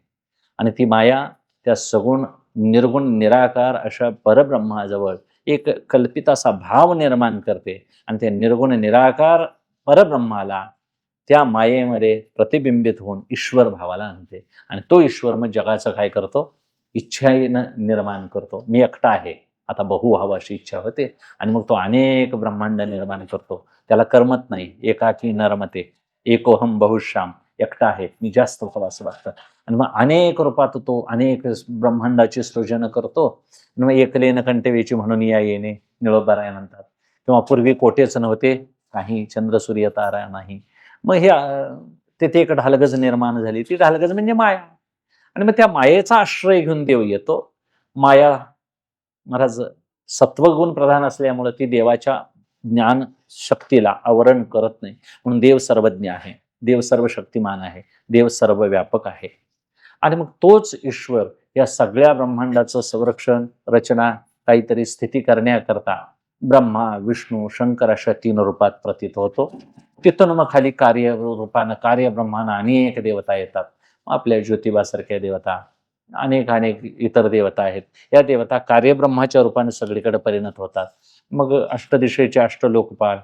आणि ती माया त्या सगुण निर्गुण निराकार अशा परब्रह्माजवळ एक कल्पित असा भाव निर्माण करते आणि ते निर्गुण निराकार परब्रह्माला त्या मायेमध्ये प्रतिबिंबित होऊन ईश्वर भावाला आणते. आणि तो ईश्वर मग जगाचं काय करतो, इच्छेनं निर्माण करतो. मी एकटा आहे, आता बहु व्हावं अशी इच्छा होते आणि मग तो अनेक ब्रह्मांड निर्माण करतो. त्याला करमत नाही, एकाकी नरमते एकोहम बहुश्याम, एकटा आहे मी जास्त व्हावं असं वाटतं. आणि मग अनेक रूपात तो अनेक ब्रह्मांडाची सृजन करतो. मग एकलेन कंठवेची म्हणून या येणे निळोबाराय म्हणतात. किंवा पूर्वी कोटेच नव्हते, काही चंद्र सूर्य तारा नाही. मग हे तिथे एक ढालगज निर्माण झाली. ती ढालगज म्हणजे माया. आणि मग त्या मायेचा आश्रय घेऊन देव येतो. माया महाराज सत्वगुण प्रधान असल्यामुळे ती देवाच्या ज्ञान शक्तीला आवरण करत नाही. म्हणून देव सर्वज्ञ आहे, देव सर्व शक्तिमान आहे, देव सर्व व्यापक आहे. आणि मग तोच ईश्वर या सगळ्या ब्रह्मांडाचं संरक्षण, रचना, काहीतरी स्थिती करण्याकरता ब्रह्मा विष्णू शंकर अशा 3 रूपात प्रतीत होतो. तिथून मग खाली कार्य रूपानं कार्यब्रह्मानं अनेक देवता येतात. आपल्या ज्योतिबासारख्या देवता, अनेक अनेक इतर देवता आहेत. या देवता कार्यब्रह्माच्या रूपाने सगळीकडे परिणत होतात. मग अष्टदिशेचे अष्टलोकपाल,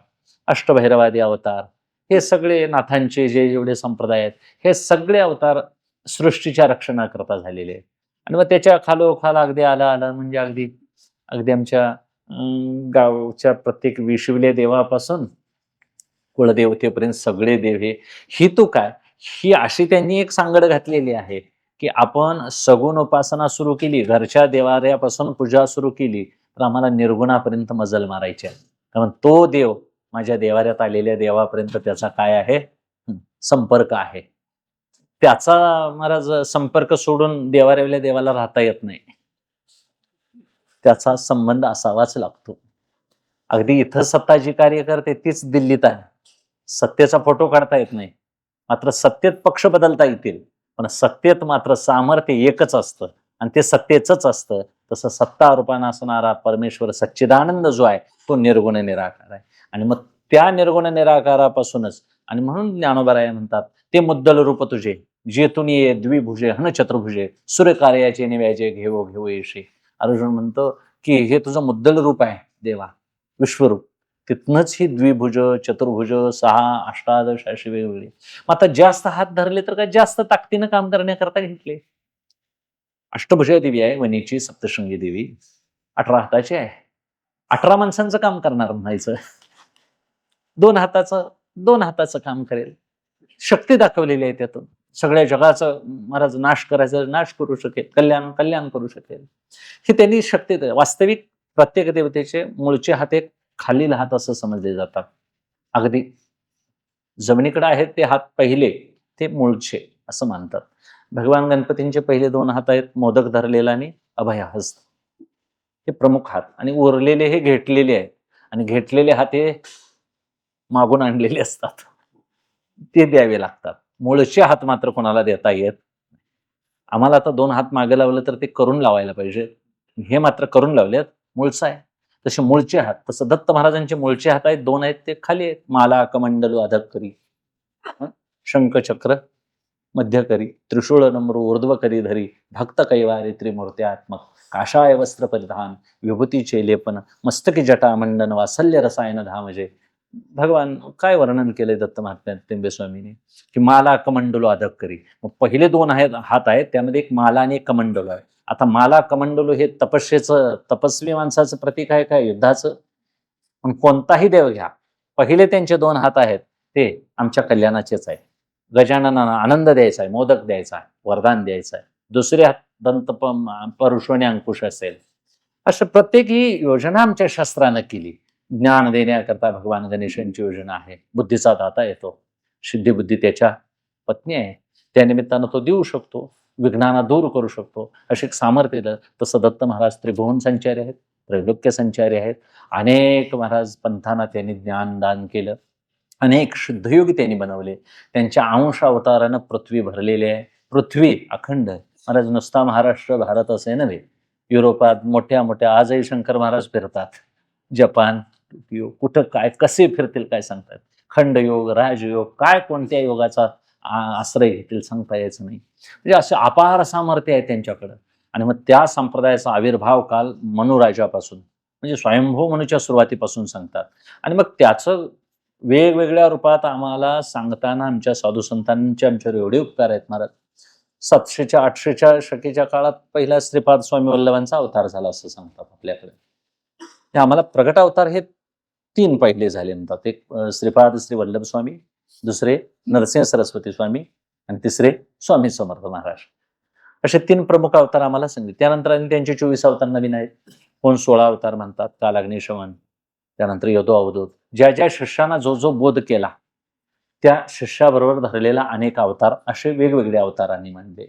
अष्टभैरवादी अवतार, हे सगळे नाथांचे जे जेवढे संप्रदाय आहेत, हे सगळे अवतार सृष्टीच्या रक्षणाकरता झालेले आहेत. आणि मग त्याच्या खालोखाल अगदी आलं म्हणजे अगदी अगदी आमच्या गावच्या प्रत्येक विशिवल्या देवापासून कुळदेवतेपर्यंत सगळे देव हे हेतू काय? ही अशी त्यांनी एक सांगड घातलेली आहे, की आपण सगुण उपासना सुरू केली, घरच्या देवाऱ्यापासून पूजा सुरू केली, तर आम्हाला निर्गुणापर्यंत मजल मारायची आहे. कारण तो देव माझ्या देवाऱ्यात आलेल्या देवापर्यंत त्याचा काय आहे? संपर्क आहे. त्याचा महाराज संपर्क सोडून देवाऱ्यातल्या देवाला राहता येत नाही. त्याचा संबंध असावाच लागतो. अगदी इथं सत्ता जी कार्य करते तीच दिल्लीत आहे. सत्तेचा फोटो काढता येत नाही, मात्र सत्तेत पक्ष बदलता येतील, पण सत्तेत मात्र सामर्थ्य एकच असतं आणि ते सत्तेचंच असतं. तसं सत्ता रूपानं असणारा परमेश्वर सच्चिदानंद जो आहे तो निर्गुण निराकार आहे. आणि मग त्या निर्गुण निराकारापासूनच, आणि म्हणून ज्ञानोबराय म्हणतात, ते मुद्दल रूप तुझे जेतून ये द्विभुजे हन चतुर्भुजे सूर्यकार्याचे निव्याजे घेवो घेवो येशी. अर्जुन म्हणतो की हे तुझं मुद्दल रूप आहे देवा, विश्वरूप. तिथनच ही द्विभुज चतुर्भुज 6 अष्टादश अशी वेगवेगळी. मग आता जास्त हात धरले तर काय जास्त ताकदीनं काम करण्याकरता घेतले. अष्टभुजा देवी आहे, वनीची सप्तशृंगी देवी 18 हाताची आहे. 18 माणसांचं काम करणार म्हणायचं. 2 हाताचं काम करेल. शक्ती दाखवलेली आहे त्यातून. सगळ्या जगाचा महाराज नाश करायचा नाश करू शकेल, कल्याण करू शकेल. ही त्यांनी शक्ती वास्तविक प्रत्येक देवतेचे मूळचे हात एक खालील हात असं समजले जातात. अगदी जमिनीकडे आहेत ते हात पहिले, ते मूळचे असं मानतात. भगवान गणपतींचे पहिले 2 हात आहेत मोदक धरलेला आणि अभयहस्त, हे प्रमुख हात. आणि उरलेले हे घेतलेले आहेत. आणि घेतलेले हात हे मागून आणलेले असतात, ते द्यावे लागतात. मूळचे हात मात्र कोणाला देता येत. आम्हाला आता 2 हात मागे लावलं तर ते करून लावायला पाहिजे, हे मात्र करून लावलेत, मूळचं आहे. तसे मूळचे हात, तसं दत्त महाराजांचे मूळचे हात आहेत, 2 आहेत, ते खाली आहेत. माला कमंडलू अधक करी, शंख चक्र मध्य करी, त्रिशूळ नम्र ऊर्ध्व करी धरी, भक्त कैवारी त्रिमूर्त्यात्मक, काषाय वस्त्र परिधान, विभूतीचे लेपन, मस्तकी जटा मंडन, वात्सल्य रसायन धामजे. भगवान काय वर्णन केलंय दत्त महात्म्यात टेंबेस्वामीने, की माला कमंडलो अधक करी. मग पहिले 2 हात आहेत, त्यामध्ये एक माला आणि एक कमंडलो आहे. आता माला कमंडलो हे तपस्येचं, तपस्वी माणसाचं प्रतीक आहे काय? युद्धाचं. पण कोणताही देव घ्या, पहिले त्यांचे 2 हात आहेत ते आमच्या कल्याणाचेच आहे. गजाननांना आनंद द्यायचा आहे, मोदक द्यायचा आहे, वरदान द्यायचं आहे. दुसरे हात दंत परुषवणी अंकुश असेल. असं प्रत्येक ही योजना आमच्या शास्त्रानं केली. ज्ञान देण्याकरता भगवान गणेशांची योजना आहे. बुद्धीचा दाता येतो, सिद्धिबुद्धी त्याच्या पत्नी आहे, त्या निमित्तानं तो देऊ शकतो, विघ्नांना दूर करू शकतो, असे एक सामर्थ्य दिलं. तसं दत्त महाराज त्रिभुवन संचारी आहेत, त्रैलोक्य संचारी आहेत. अनेक महाराज पंथांना त्यांनी ज्ञानदान केलं, अनेक शुद्धयोगी त्यांनी बनवले. त्यांच्या अंश अवतारानं पृथ्वी भरलेली आहे. पृथ्वी अखंड महाराज, नुसता महाराष्ट्र भारत असे नव्हे. युरोपात मोठ्या मोठ्या आजही शंकर महाराज फिरतात. जपान कुठं काय कसे फिरतील काय सांगतात. खंडयोग राजयोग काय कोणत्या योगाचा आश्रय घेतील सांगता यायचं नाही. म्हणजे असे अपार सामर्थ्य आहे त्यांच्याकडं. आणि मग त्या संप्रदायाचा आविर्भाव काल मनुराजापासून म्हणजे स्वयंभू मनुच्या सुरुवातीपासून सांगतात. आणि मग त्याचं वेगवेगळ्या रूपात आम्हाला सांगताना आमच्या साधू संतांचे आमच्यावर एवढे उपकार आहेत महाराज. 700च्या 800च्या शकेच्या काळात पहिला श्रीपाद स्वामी वल्लभांचा अवतार झाला असं सांगतात आपल्याकडे. ते आम्हाला प्रगट अवतार हे 3 पहिले झाले म्हणतात. एक श्रीपाद श्री वल्लभ स्वामी, दुसरे नरसिंह सरस्वती स्वामी आणि तिसरे स्वामी समर्थ महाराज. असे 3 प्रमुख अवतार आम्हाला सांगितले. त्यानंतर आणि त्यांचे 24 अवतार नवीन आहेत. कोण 16 अवतार म्हणतात, काल अग्निशमन, त्यानंतर यदो अवधूत. ज्या ज्या शिष्याना जो जो बोध केला त्या शिष्याबरोबर धरलेला अनेक अवतार, असे वेगवेगळे अवतारांनी मानले.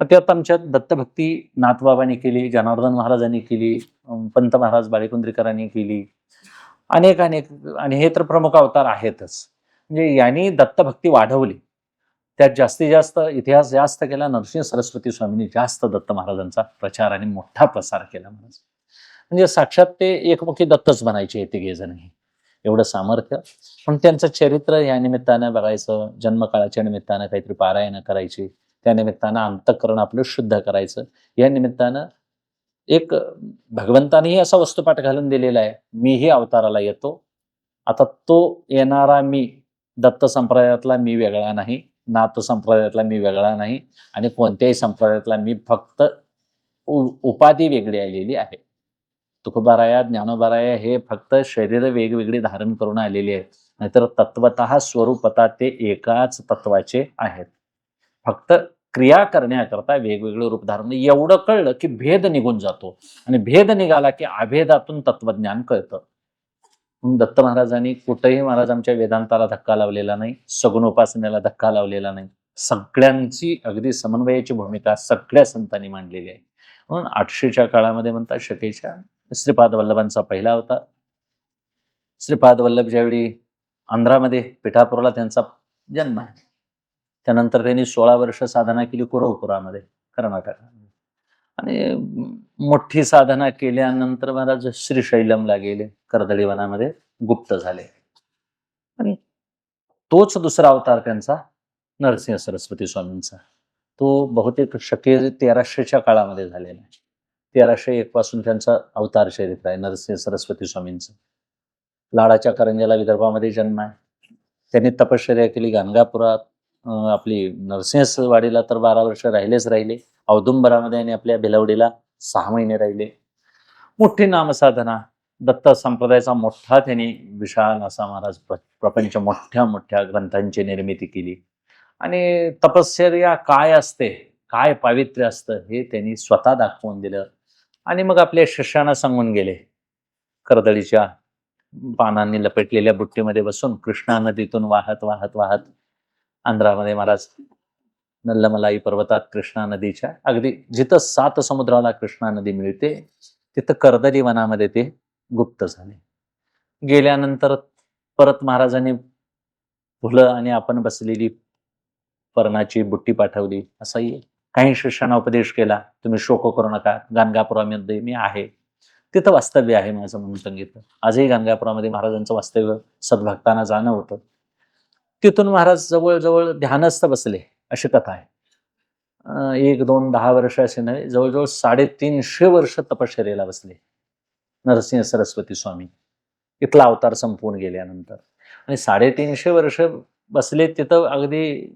त्यात आमच्यात दत्तभक्ती नाथबाबांनी केली, जनार्दन महाराजांनी केली, पंत महाराज बाळेकुंद्रीकरांनी केली, अनेक आणि हे तर प्रमुख अवतार आहेतच. म्हणजे यांनी दत्तभक्ती वाढवली. त्यात जास्तीत जास्त इतिहास जास्त केला. नरसिंह सरस्वती स्वामींनी जास्त दत्त महाराजांचा प्रचार आणि मोठा प्रसार केला महाराज. म्हणजे साक्षात ते एकमुखी दत्तच बनायचे तिघे जणही, एवढं सामर्थ्य. पण त्यांचं चरित्र या निमित्तानं बघायचं, जन्मकाळाच्या निमित्तानं काहीतरी पारायण करायची, त्या निमित्तानं अंतःकरण आपलं शुद्ध करायचं. या निमित्तानं एक भगवंतानेही असा वस्तुपाठ घालून दिलेला आहे, मीही अवताराला येतो. आता तो येणारा मी दत्त संप्रदायातला मी वेगळा नाही, नाथ संप्रदायातला मी वेगळा नाही, आणि कोणत्याही संप्रदायातला मी फक्त उपाधी वेगळी आलेली आहे. तुकोबाराया, ज्ञानोबाराया हे फक्त शरीर वेगवेगळी धारण करून आलेली आहेत, नाहीतर तत्वतः स्वरूपतः ते एकाच तत्वाचे आहेत. फक्त क्रिया करण्याकरता वेगवेगळं रूप धारण. एवढं कळलं की भेद निघून जातो, आणि भेद निघाला की अभेदातून तत्वज्ञान कळतं. म्हणून दत्त महाराजांनी कुठेही महाराजांच्या वेदांताला धक्का लावलेला नाही, सगुण उपासनेला धक्का लावलेला नाही. सगळ्यांची अगदी समन्वयाची भूमिका सगळ्या संतांनी मांडलेली आहे. म्हणून 800च्या काळामध्ये म्हणतात शकेच्या श्रीपाद वल्लभांचा पहिला होता. श्रीपाद वल्लभ ज्यावेळी आंध्रामध्ये पिठापूरला त्यांचा जन्म आहे, त्यानंतर त्यांनी 16 वर्ष साधना केली कुरवपुरामध्ये, कर्नाटकामध्ये. आणि मोठी साधना केल्यानंतर महाराज श्रीशैलमला गेले, कर्दळी वनामध्ये गुप्त झाले. आणि तोच दुसरा अवतार त्यांचा नरसिंह सरस्वती स्वामींचा. तो बहुतेक शके 1300च्या काळामध्ये झालेला आहे. 1301 पासून त्यांचा अवतार चरित्र आहे नरसिंह सरस्वती स्वामींचं. लाडाच्या करंजाला विदर्भामध्ये जन्म आहे. त्यांनी तपश्चर्या केली गाणगापुरात, आपली नरसिंहवाडीला तर 12 वर्ष राहिले. औदुंबरामध्ये आणि आपल्या भिलवडीला 6 महिने राहिले. मोठी नामसाधना, दत्त संप्रदायाचा मोठा त्यांनी विशाल असा महाराज प्रपंच, मोठ्या मोठ्या ग्रंथांची निर्मिती केली. आणि तपश्चर्या काय असते, काय पावित्र्य असतं हे त्यांनी स्वतः दाखवून दिलं. आणि मग आपल्या शिष्यानं सांगून गेले, कर्दळीच्या पानांनी लपेटलेल्या बुट्टीमध्ये बसून कृष्णा नदीतून वाहत वाहत वाहत आंध्रामध्ये महाराज नल्लमलाई पर्वतात कृष्णा नदीच्या अगदी जिथं 7 समुद्राला कृष्णा नदी मिळते तिथं कर्दळी वनामध्ये ते गुप्त झाले. गेल्यानंतर परत महाराजांनी फुलं आणि आपण बसलेली पर्णाची बुट्टी पाठवली. असाही काही शिष्यांना उपदेश केला, तुम्ही शोक करू नका, गाणगापुरामध्ये मी आहे, तिथं वास्तव्य आहे माझं म्हणून सांगितलं. आजही गाणगापुरामध्ये महाराजांचं वास्तव्य सद्भक्तांना जाणं होतं. तिथून महाराज जवळजवळ ध्यानस्थ बसले अशी कथा आहे. 1, 2, 10 वर्ष असे नव्हे, जवळजवळ 350 वर्ष तपश्चर्येला बसले नरसिंह सरस्वती स्वामी, इथला अवतार संपवून गेल्यानंतर. आणि 350 वर्ष बसले तिथं. अगदी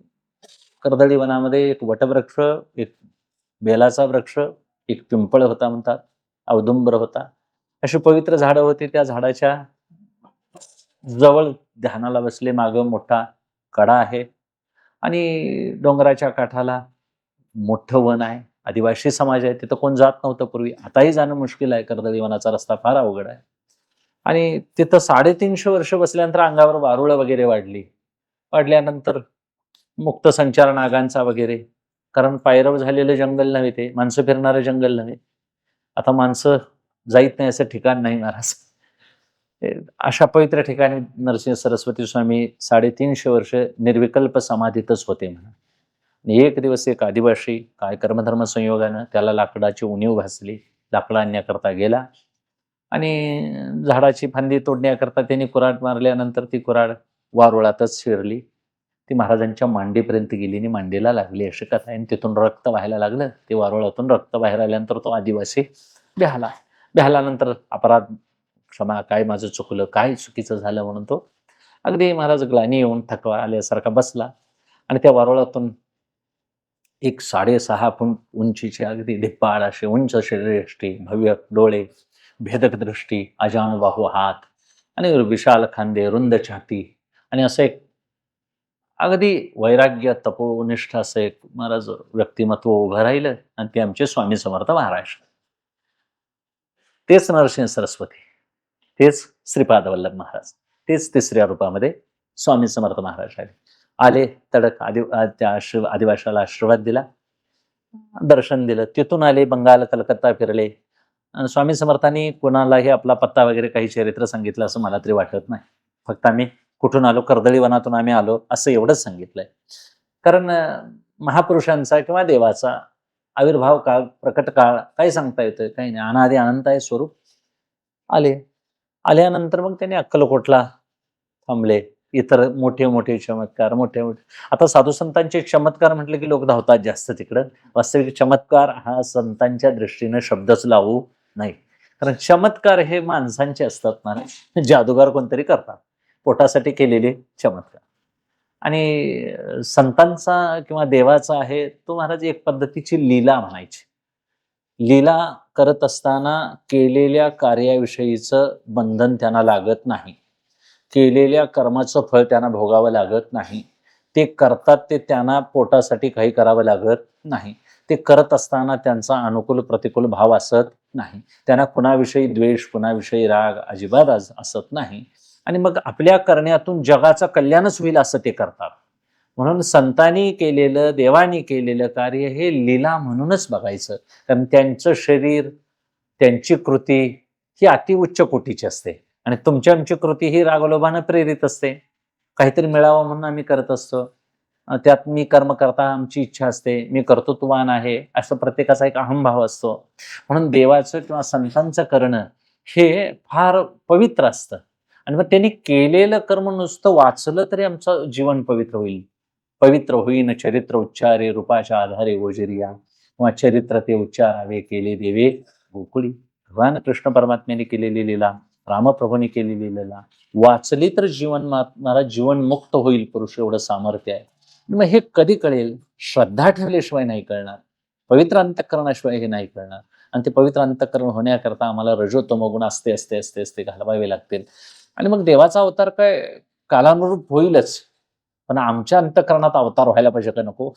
कर्दळी वनामध्ये एक वटवृक्ष, एक बेलाचा वृक्ष, एक पिंपळ होता म्हणतात, औदुंबर होता, अशी पवित्र झाडं होती. त्या झाडाच्या जवळ ध्यानाला बसले. मागं मोठा कडा आहे आणि डोंगराच्या काठाला मोठं वन आहे. आदिवासी समाज आहे, तिथं कोण जात नव्हतं पूर्वी, आताही जाणं मुश्किल आहे. कर्दळी वनाचा रस्ता फार अवघड आहे. आणि तिथं 350 वर्ष बसल्यानंतर अंगावर वारुळं वगैरे वाढल्यानंतर मुक्त संचार नागांचा वगैरे, कारण पायरव झालेलं जंगल नव्हे, ते माणसं फिरणारं जंगल नव्हे. आता माणसं जाईत नाही असं ठिकाण नाही महाराज. अशा पवित्र ठिकाणी नरसिंह सरस्वती स्वामी 350 वर्ष निर्विकल्प समाधीतच होते म्हणा. एक दिवस एक आदिवासी काय कर्मधर्म संयोगानं त्याला लाकडाची उणीव भासली, लाकडं आणण्याकरता गेला आणि झाडाची फांदी तोडण्याकरता त्यांनी कुऱ्हाड मारल्यानंतर ती कुऱ्हाड वारुळातच शिरली. ती महाराजांच्या मांडीपर्यंत गेली आणि मांडीला लागली अशी कथा आहे. तिथून रक्त व्हायला लागलं. ते वारुळातून रक्त बाहेर आल्यानंतर तो आदिवासी ब्याहल्यानंतर अपराध, क्षमा, काय माझं चुकलं, काय चुकीचं झालं म्हणून तो अगदी महाराज ग्लानी येऊन थकवा आल्यासारखा बसला. आणि त्या वारुळातून एक 6.5 फूट उंचीचे अगदी धिप्पाड असे उंच शरीरयष्टी, भव्य डोळे, भेदक दृष्टी, अजान बाहू हात आणि विशाल खांदे, रुंद छाती, आणि असं एक अगदी वैराग्य तपोनिष्ठ असं एक महाराज व्यक्तिमत्व उभं राहिलं. आणि ते आमचे स्वामी समर्थ महाराज, तेच नरसिंह सरस्वती, तेच श्रीपाद वल्लभ महाराज, तेच तिसऱ्या रूपामध्ये स्वामी समर्थ महाराज आले. तडक त्या आदिवासाला आशीर्वाद दिला, दर्शन दिलं. तिथून आले, बंगाल, कलकत्ता फिरले. स्वामी समर्थांनी कोणालाही आपला पत्ता वगैरे काही चरित्र सांगितलं असं मला तरी वाटत नाही. फक्त आम्ही कुठून आलो, कर्दळी वनातून आम्ही आलो असं एवढंच सांगितलंय. कारण महापुरुषांचा किंवा देवाचा आविर्भाव काळ, प्रकट काळ काही सांगता येतं, काही नाही. अनादि अनंत आहे स्वरूप. आले. आल्यानंतर मग त्यांनी अक्कलकोटला थांबले. इतर मोठे मोठे चमत्कार, मोठे मोठे आता साधू संतांचे चमत्कार म्हटले की लोक धावतात जास्त तिकडं. वास्तविक चमत्कार हा संतांच्या दृष्टीने शब्दच लावू नाही. कारण चमत्कार हे माणसांचे असतात ना, जादूगार कोणतरी करतात पोटासाठी केलेले चमत्कार. आणि संतांचा किंवा देवाचा आहे तो महाराज एक पद्धतीची लीला म्हणायची. लीला करत असताना केलेल्या कार्याविषयीचं बंधन त्यांना लागत नाही. केलेल्या कर्माचं फळ त्यांना भोगावं लागत नाही. ते करतात ते त्यांना पोटासाठी काही करावं लागत नाही. ते करत असताना त्यांचा अनुकूल प्रतिकूल भाव असत नाही. त्यांना कुणाविषयी द्वेष, कुणाविषयी राग अजिबात असत नाही. आणि मग आपल्या करण्यातून जगाचं कल्याणच होईल असं ते करतात. म्हणून संतांनी केलेलं, देवानी केलेलं कार्य हे लीला म्हणूनच बघायचं. कारण त्यांचं शरीर, त्यांची कृती ही अतिउच्च कोटीची असते. आणि तुमची आमची कृती ही रागलोभानं प्रेरित असते. काहीतरी मिळावं म्हणून आम्ही करत असतो. त्यात मी कर्म करता आमची इच्छा असते, मी कर्तृत्ववान आहे असं प्रत्येकाचा एक अहंभाव असतो. म्हणून देवाचं किंवा संतांचं करणं हे फार पवित्र असतं. आणि मग त्यांनी केलेलं कर्म नुसतं वाचलं तरी आमचं जीवन पवित्र होईल. पवित्र होईन चरित्र उच्चारे रूपाच्या आधारे ओजरिया, किंवा चरित्र ते उच्चारावे केले देवे गोकुळी. भगवान कृष्ण परमात्म्याने केलेली लीला, रामप्रभूंनी केलेली लीला वाचली तर महाराज जीवन मुक्त होईल पुरुष, एवढं सामर्थ्य आहे. मग हे कधी कळेल? श्रद्धा ठेवल्याशिवाय नाही कळणार, पवित्र अंतःकरणाशिवाय हे नाही कळणार. आणि ते पवित्र अंतःकरण होण्याकरता आम्हाला रजोतमो गुण असते असते असते असते घालवावे लागतील. आणि मग देवाचा अवतार काय कालानुरूप होईलच, पण आमच्या अंतःकरणात अवतार व्हायला पाहिजे का नको?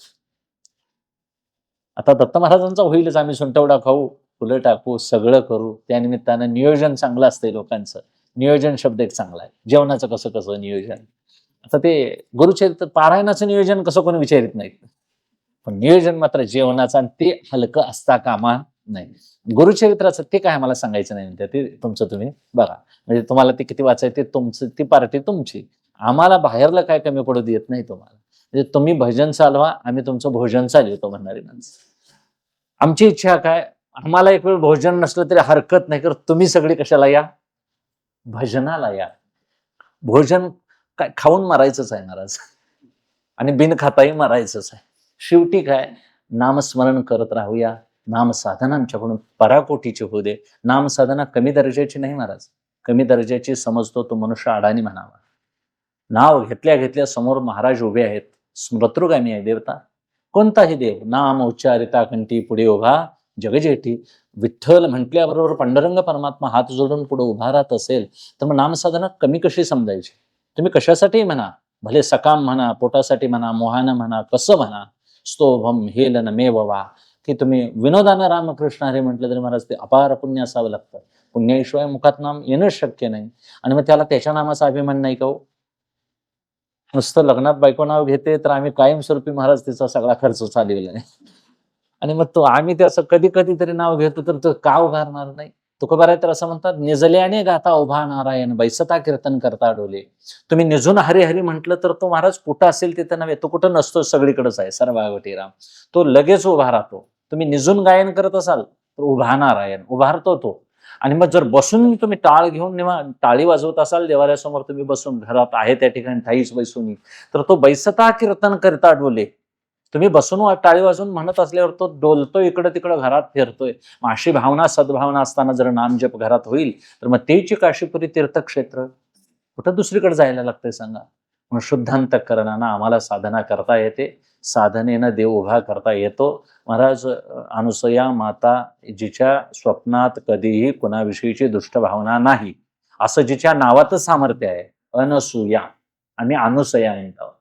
आता दत्त महाराजांचा होईलच, आम्ही सुंटवडा खाऊ, फुलं टाकू, सगळं करू. त्या निमित्तानं नियोजन चांगलं असतंय लोकांचं. नियोजन शब्द एक चांगला आहे. जेवणाचं कसं कसं नियोजन. आता ते गुरुचरित्र पारायणाचं नियोजन कसं कोणी विचारित नाहीत, पण नियोजन मात्र जेवणाचं, आणि ते हलकं असता कामा नाही. गुरुचरित्राचं ते काय आम्हाला सांगायचं नाही म्हणते, ते तुमचं तुम्ही बघा. म्हणजे तुम्हाला ते किती वाचायचं ते तुमचं, ती पार्टी तुमची. आम्हाला बाहेरला काय कमी पडू देत नाही तुम्हाला. म्हणजे तुम्ही भजन चालवा, आम्ही तुमचं भोजन चालवतो म्हणणारी माणसं. आमची इच्छा काय, आम्हाला एक वेळ भोजन नसलं तरी हरकत नाही, तर तुम्ही सगळे कशाला या? भजनाला या. भोजन काय खाऊन मरायचंच आहे महाराज, आणि बिन खाताही मरायचंच आहे. शेवटी काय, नामस्मरण करत राहूया. नामसाधना आमच्याकडून पराकोटीची होऊ दे. नामसाधना कमी दर्जाची नाही महाराज, कमी दर्जाची समजतो तो मनुष्य अडाणी म्हणावा. नाव घेतल्या घेतल्या समोर महाराज उभे आहेत, स्मृतृगामी आहे देवता. कोणताही देव, नाम उच्चारिता कंठी पुढे उभा जगजेठी. विठ्ठल म्हटल्याबरोबर पांडुरंग परमात्मा हात जोडून पुढे उभा राहत असेल तर मग नामसाधना कमी कशी समजायची? तुम्ही कशासाठी म्हणा, भले सकाम म्हणा, पोटासाठी म्हणा, मोहानं म्हणा, कसं म्हणा, स्तोभम हेलन मेववा, की तुम्ही विनोदानं रामकृष्ण हरे म्हटलं तरी महाराज ते अपार पुण्य असावं लागतं. पुण्याशिवाय मुखात नाम येणंच शक्य नाही. आणि मग त्याला त्याच्या नामाचा अभिमान नाही का हो? नुसतं लग्नात बायको नाव घेते तर आम्ही कायमस्वरूपी महाराज तिचा सगळा खर्च चाललेला आहे. आणि मग तो आम्ही त्याचं कधी कधीतरी नाव घेतो तर तो का उभारणार नाही? तुकोबाराय तर असं म्हणतात, निजल्याने गाता उभा नारायण, बैसता कीर्तन करता डोले. तुम्ही निजून हरी हरी म्हटलं तर तो महाराज कुठं असेल तिथं नव्हे, तो कुठं नसतो, सगळीकडेच आहे सर्वागटी राम. तो लगेच उभा राहतो. तुम्ही निजून गायन करत असाल तर उभा नारायण, उभारतो तो. आणि मग जर बसून तुम्ही टाळ घेऊन टाळी वाजवत असाल देवाऱ्यासमोर, तुम्ही बसून घरात आहे त्या ठिकाणी ठाईच बैसून, तर तो बैसता कीर्तन करता डोले. तुम्ही बसून टाळी वाजून म्हणत असल्यावर तो डोलतोय, इकडं तिकडं घरात फिरतोय. मग अशी भावना, सद्भावना असताना जर नामजप घरात होईल तर मग तेची काशीपुरी तीर्थक्षेत्र, कुठं दुसरीकडे जायला लागतंय सांगा? म्हणून शुद्ध अंतःकरणानं आम्हाला साधना करता येते. साधनेनं देव उभा करता येतो. महाराज अनुसया माता, जिच्या स्वप्नात कधीही कुणाविषयीची दुष्ट भावना नाही, असं जिच्या नावातच सामर्थ्य आहे, अनसूया. आम्ही अनुसया म्हणतो.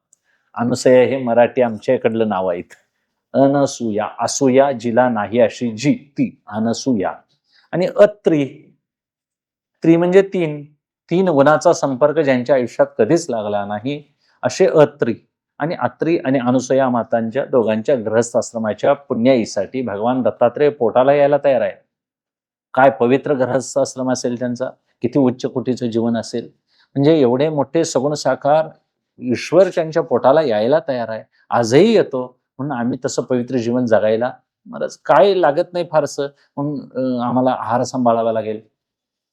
अनुसया हे मराठी आमच्याकडलं नाव आहे. अनसूया, असूया जिला नाही अशी जी, ती अनसूया. आणि अत्री, त्री म्हणजे तीन, तीन गुणाचा संपर्क ज्यांच्या आयुष्यात कधीच लागला नाही असे अत्री. आणि अत्री आणि अनुसया मातांच्या दोघांच्या गृहस्थाश्रमाच्या पुण्याईसाठी भगवान दत्तात्रेय पोटाला यायला तयार आहे. काय पवित्र गृहस्थाश्रम असेल त्यांचा, किती उच्च कोटीचं जीवन असेल. म्हणजे एवढे मोठे सगुण साकार ईश्वर त्यांच्या पोटाला यायला तयार आहे, आजही येतो. म्हणून आम्ही तसं पवित्र जीवन जगायला महाराज काय लागत नाही फारसं. म्हणून आम्हाला आहार सांभाळावा लागेल,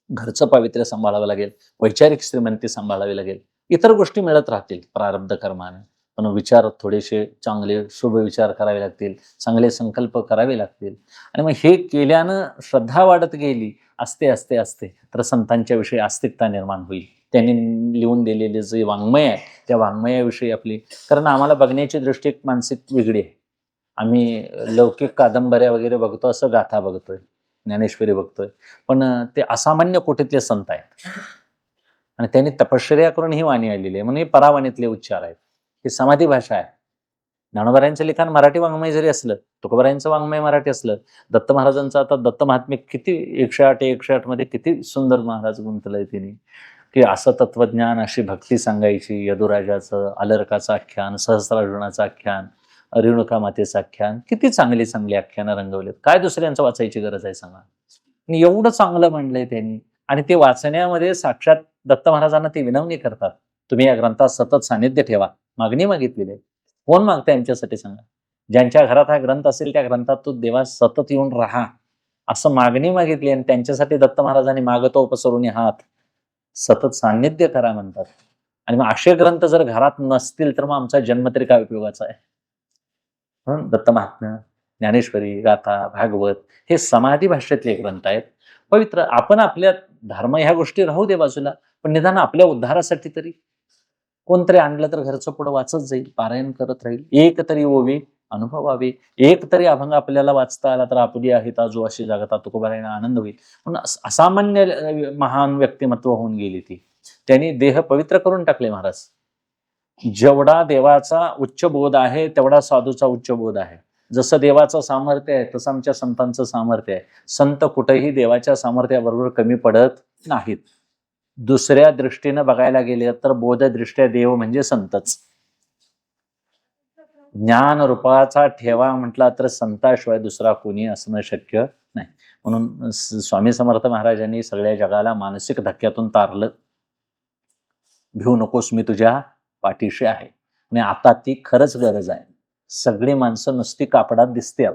घरचं पावित्र्य सांभाळावं लागेल, वैचारिक श्रीमंती सांभाळावी लागेल. इतर गोष्टी मिळत राहतील प्रारब्ध कर्माने. पण विचार थोडेसे चांगले शुभ विचार करावे लागतील, चांगले संकल्प करावे लागतील. आणि मग हे केल्यानं श्रद्धा वाढत गेली, असते तर संतांच्या विषयी आस्तिकता निर्माण होईल. त्यांनी लिहून दिलेले जे वाङ्मय आहे, त्या वाङ्मयाविषयी आपली, कारण आम्हाला बघण्याची दृष्टी एक मानसिक वेगळी आहे. आम्ही लौकिक कादंबऱ्या वगैरे बघतो, असं गाथा बघतोय, ज्ञानेश्वरी बघतोय. पण ते असामान्य कोटीतले संत आहेत आणि त्यांनी तपश्चर्या करून ही वाणी आलेली आहे. म्हणून हे परावाणीतले उच्चार आहेत. ही समाधी भाषा आहे. ज्ञानोबारायांचं लिखाण मराठी वाङ्मय जरी असलं, तुकोबारायांचं वाङ्मय मराठी असलं, दत्त महाराजांचं आता दत्त महात्म्य किती 108 मध्ये किती सुंदर महाराज गुंतलंय तिने, की असं तत्वज्ञान, अशी भक्ती सांगायची, यदुराजाचं, आलरकाचं आख्यान, सहस्रार्जुनाचं आख्यान, रेणुका मातेचं आख्यान, किती चांगली चांगली आख्यानं रंगवलेत. काय दुसऱ्यांचं वाचायची गरज आहे सांगा. आणि एवढं चांगलं म्हणलंय त्यांनी. आणि ते वाचण्यामध्ये साक्षात दत्त महाराजांना ते विनवणी करतात, तुम्ही या ग्रंथात सतत सानिध्य ठेवा. मागणी मागितलेली आहे. कोण मागताय आमच्यासाठी सांगा. ज्यांच्या घरात हा ग्रंथ असेल त्या ग्रंथात तो देवा सतत येऊन राहा, असं मागणी मागितली. आणि त्यांच्यासाठी दत्त महाराजांनी मागतो उपसरून हात, सतत सान्निध्य करा म्हणतात. आणि मग असे ग्रंथ जर घरात नसतील तर मग आमचा जन्म तरी काय उपयोगाचा आहे. म्हणून दत्त महात्म्य, ज्ञानेश्वरी, गाथा, भागवत हे समाधी भाषेतले ग्रंथ आहेत, पवित्र. आपण आपल्या धर्म ह्या गोष्टी राहू दे बाजूला, पण निदान आपल्या उद्धारासाठी तरी कोणतरी आणलं तर घरचं पुढं वाचत जाईल, पारायण करत राहील. एक तरी ओवी अनुभवावी, एक तरी अभंग आपल्याला वाचता आला तर आपली आहे ताजू अशी जगता तुकोबारायण आनंद होईल. म्हणून असामान्य महान व्यक्तिमत्व होऊन गेली ती. त्यांनी देह पवित्र करून टाकले महाराज. जेवढा देवाचा उच्च बोध आहे तेवढा साधूचा उच्च बोध आहे. जसं देवाचं सामर्थ्य आहे तसं आमच्या संतांचं सामर्थ्य आहे. संत कुठेही देवाच्या सामर्थ्याबरोबर कमी पडत नाहीत. दुसऱ्या दृष्टीनं बघायला गेले तर बोधदृष्ट्या देव म्हणजे संतच. ज्ञान रूपाचा ठेवा म्हटला तर संताशिवाय दुसरा कोणी असणं शक्य नाही. म्हणून स्वामी समर्थ महाराजांनी सगळ्या जगाला मानसिक धक्क्यातून तारलं. भिऊ नकोस, मी तुझ्या पाठीशी आहे. आणि आता ती खरंच गरज आहे. सगळी माणसं नुसती कापडात दिसते.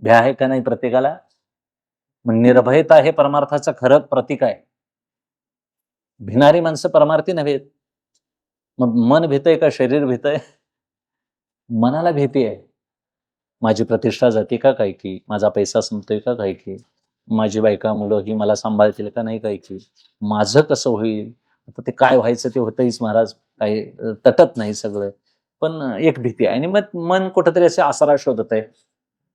भ्या आहे का नाही प्रत्येकाला. निर्भयता हे परमार्थाचं खरं प्रतीक आहे. भिणारी माणसं परमार्थी नव्हेत. मग मन भीतय का शरीर भीतय. मनाला भीती आहे. माझी प्रतिष्ठा जाते का काय की, माझा पैसा संपतोय का काय की, माझी बायका मुलं ही मला सांभाळतील का नाही काय की, माझं कसं होईल. आता ते काय व्हायचं ते होतंच महाराज, काही तटत नाही सगळं. पण एक भीती आहे. आणि मग मन कुठंतरी असे आसरा शोधत आहे,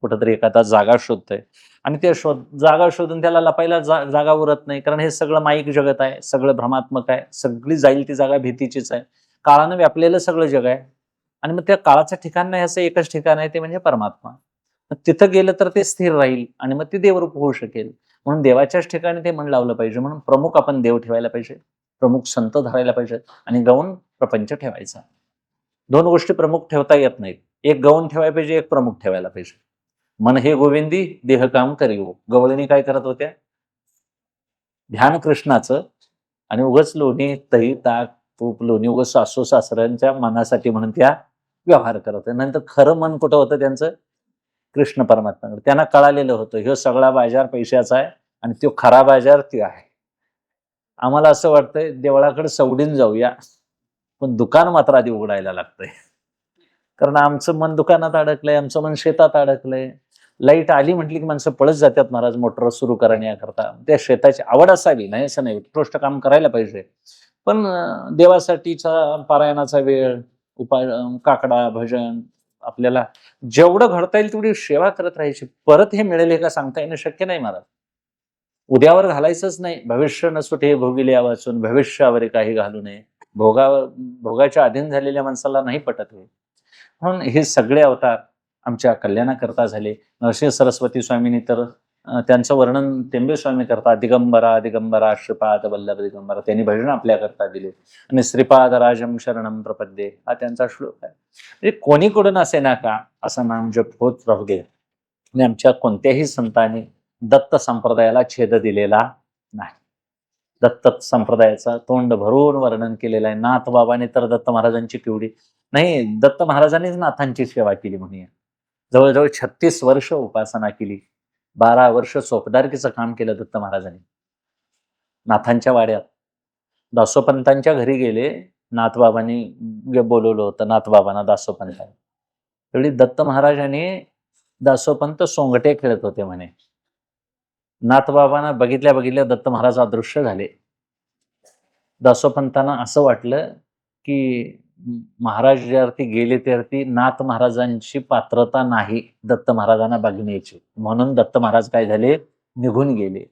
कुठंतरी एखादा जागा शोधतंय. आणि ते जागा शोधून त्याला लपायला जागा उरत नाही. कारण हे सगळं माईक जगत आहे, सगळं भ्रमात्मक आहे, सगळी जाईल ती जागा भीतीचीच आहे. काळानं व्यापलेलं सगळं जग आहे. आणि मग त्या काळाचं ठिकाण नाही, असं एकच ठिकाण आहे, ते म्हणजे परमात्मा. तिथं गेलं तर ते स्थिर राहील आणि मग ते देवरूप होऊ शकेल. म्हणून देवाच्याच ठिकाणी ते मन लावलं पाहिजे. म्हणून प्रमुख आपण देव ठेवायला पाहिजे, प्रमुख संत धरायला पाहिजे आणि गौण प्रपंच ठेवायचा. दोन गोष्टी प्रमुख ठेवता येत नाहीत. एक गौण ठेवायला पाहिजे, एक प्रमुख ठेवायला पाहिजे. मन हे गोविंदी देह काम करीवो. गवळणी काय करत होत्या. ध्यान कृष्णाचं आणि उगच लोणी दही ताक तूप लोणी उगच सासू सासऱ्यांच्या मनासाठी म्हणून त्या व्यवहार करत होत्या. नंतर खरं मन कुठं होतं त्यांचं, कृष्ण परमात्म्याकडे. त्यांना कळालेलं होतं ह्यो सगळा बाजार पैशाचा आहे आणि तो खरा बाजार तो आहे. आम्हाला असं वाटतंय देवळाकडे सवडीन जाऊया, पण दुकान मात्र आधी उघडायला लागतंय. कारण आमचं मन दुकानात अडकलंय, आमचं मन शेतात अडकलंय. लाईट आली म्हटली की माणसं पळत जातात महाराज मोटर सुरू करण्याकरता. त्या शेताची आवड असावी, नाही असं नाही, उत्कृष्ट काम करायला पाहिजे. पण देवासाठीचा पारायणाचा वेळ, काकडा भजन, आपल्याला जेवढं घडता येईल तेवढी सेवा करत राहायची. परत हे मिळेल का सांगता येणं शक्य नाही महाराज. उद्यावर घालायचंच नाही. भविष्य नसुटे भोगिले वाचून भविष्यावर काही घालू नये. भोगाच्या अधीन झालेल्या माणसाला नाही पटत हे. म्हणून हे सगळे अवतार आमच्या कल्याणाकरता झाले. नरसिंह सरस्वती स्वामींनी तर त्यांचं वर्णन टेंबे स्वामी करतात. दिगंबरा दिगंबरा श्रीपाद वल्लभ दिगंबरा. त्यांनी भजन आपल्याकरता दिले. आणि श्रीपाद राजम शरणम प्रपद्ये हा त्यांचा श्लोक आहे. म्हणजे कोणीकडून असे ना का असं नाम जप होत राहू दे. आणि आमच्या कोणत्याही संतांनी दत्त संप्रदायाला छेद दिलेला नाही. दत्त संप्रदायाचं तोंड भरून वर्णन केलेलं आहे. नाथ बाबाने तर दत्त महाराजांची केवढी नाही, दत्त महाराजांनीच नाथांची सेवा केली म्हणूया. जवळजवळ 36 वर्ष उपासना केली. 12 वर्ष चोपदारकीचं काम केलं दत्त महाराजांनी नाथांच्या वाड्यात. दासोपंतांच्या घरी गेले. नाथबाबांनी बोलवलं होतं नाथबाबांना दासोपंतांनी. त्यावेळी दत्त महाराजांनी दासोपंत सोंगटे खेळत होते म्हणे. नाथबाबांना बघितल्या बघितल्या दत्त महाराज अदृश्य झाले. दासोपंतांना असं वाटलं की महाराज ज्यावरती गेले त्यावरती नाथ महाराजांची पात्रता नाही दत्त महाराजांना बघण्याची, म्हणून दत्त महाराज काय झाले, निघून गेले.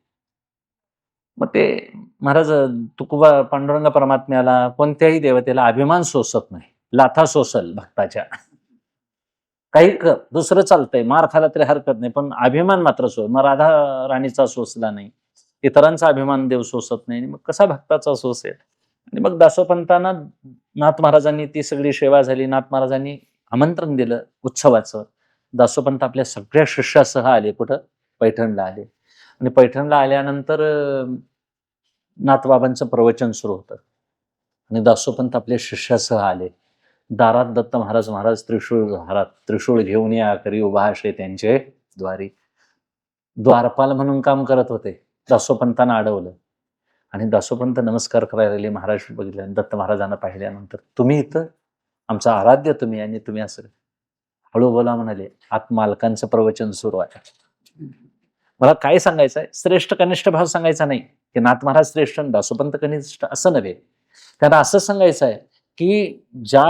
मग ते महाराज तुकोबा पांडुरंग परमात्म्याला कोणत्याही देवतेला अभिमान सोसत नाही. लाथा सोसल भक्ताच्या, काही कर दुसरं चालतंय, मार खाला तरी हरकत नाही, पण अभिमान मात्र मग राधा राणीचा सोसला नाही, इतरांचा अभिमान देव सोसत नाही, मग कसा भक्ताचा सोसेल. आणि मग दासोपंतांना नाथ महाराजांनी ती सगळी सेवा झाली. नाथ महाराजांनी आमंत्रण दिलं उत्सवाचं. दासोपंत आपल्या सगळ्या शिष्यासह आले. कुठं? पैठणला आले. आणि पैठणला आल्यानंतर नाथबाबांचं प्रवचन सुरू होतं आणि दासोपंत आपल्या शिष्यासह आले. दारात दत्त महाराज त्रिशूळ हारात त्रिशूळ घेऊन या करी उभा असे त्यांचे द्वारी. द्वारपाल म्हणून काम करत होते. दासोपंतांना अडवलं आणि दासोपंत नमस्कार करायला लागले. महाराज बघितले, दत्त महाराजांना पाहिल्यानंतर, तुम्ही इथं आमचा आराध्य तुम्ही, आणि तुम्ही असं हळू बोला म्हणाले. आत मालकांचं प्रवचन सुरू आहे. मला काय सांगायचं आहे, श्रेष्ठ कनिष्ठ भाव सांगायचा नाही की नाथ महाराज श्रेष्ठ दासोपंत कनिष्ठ असं नव्हे. त्यांना असं सांगायचं आहे की ज्या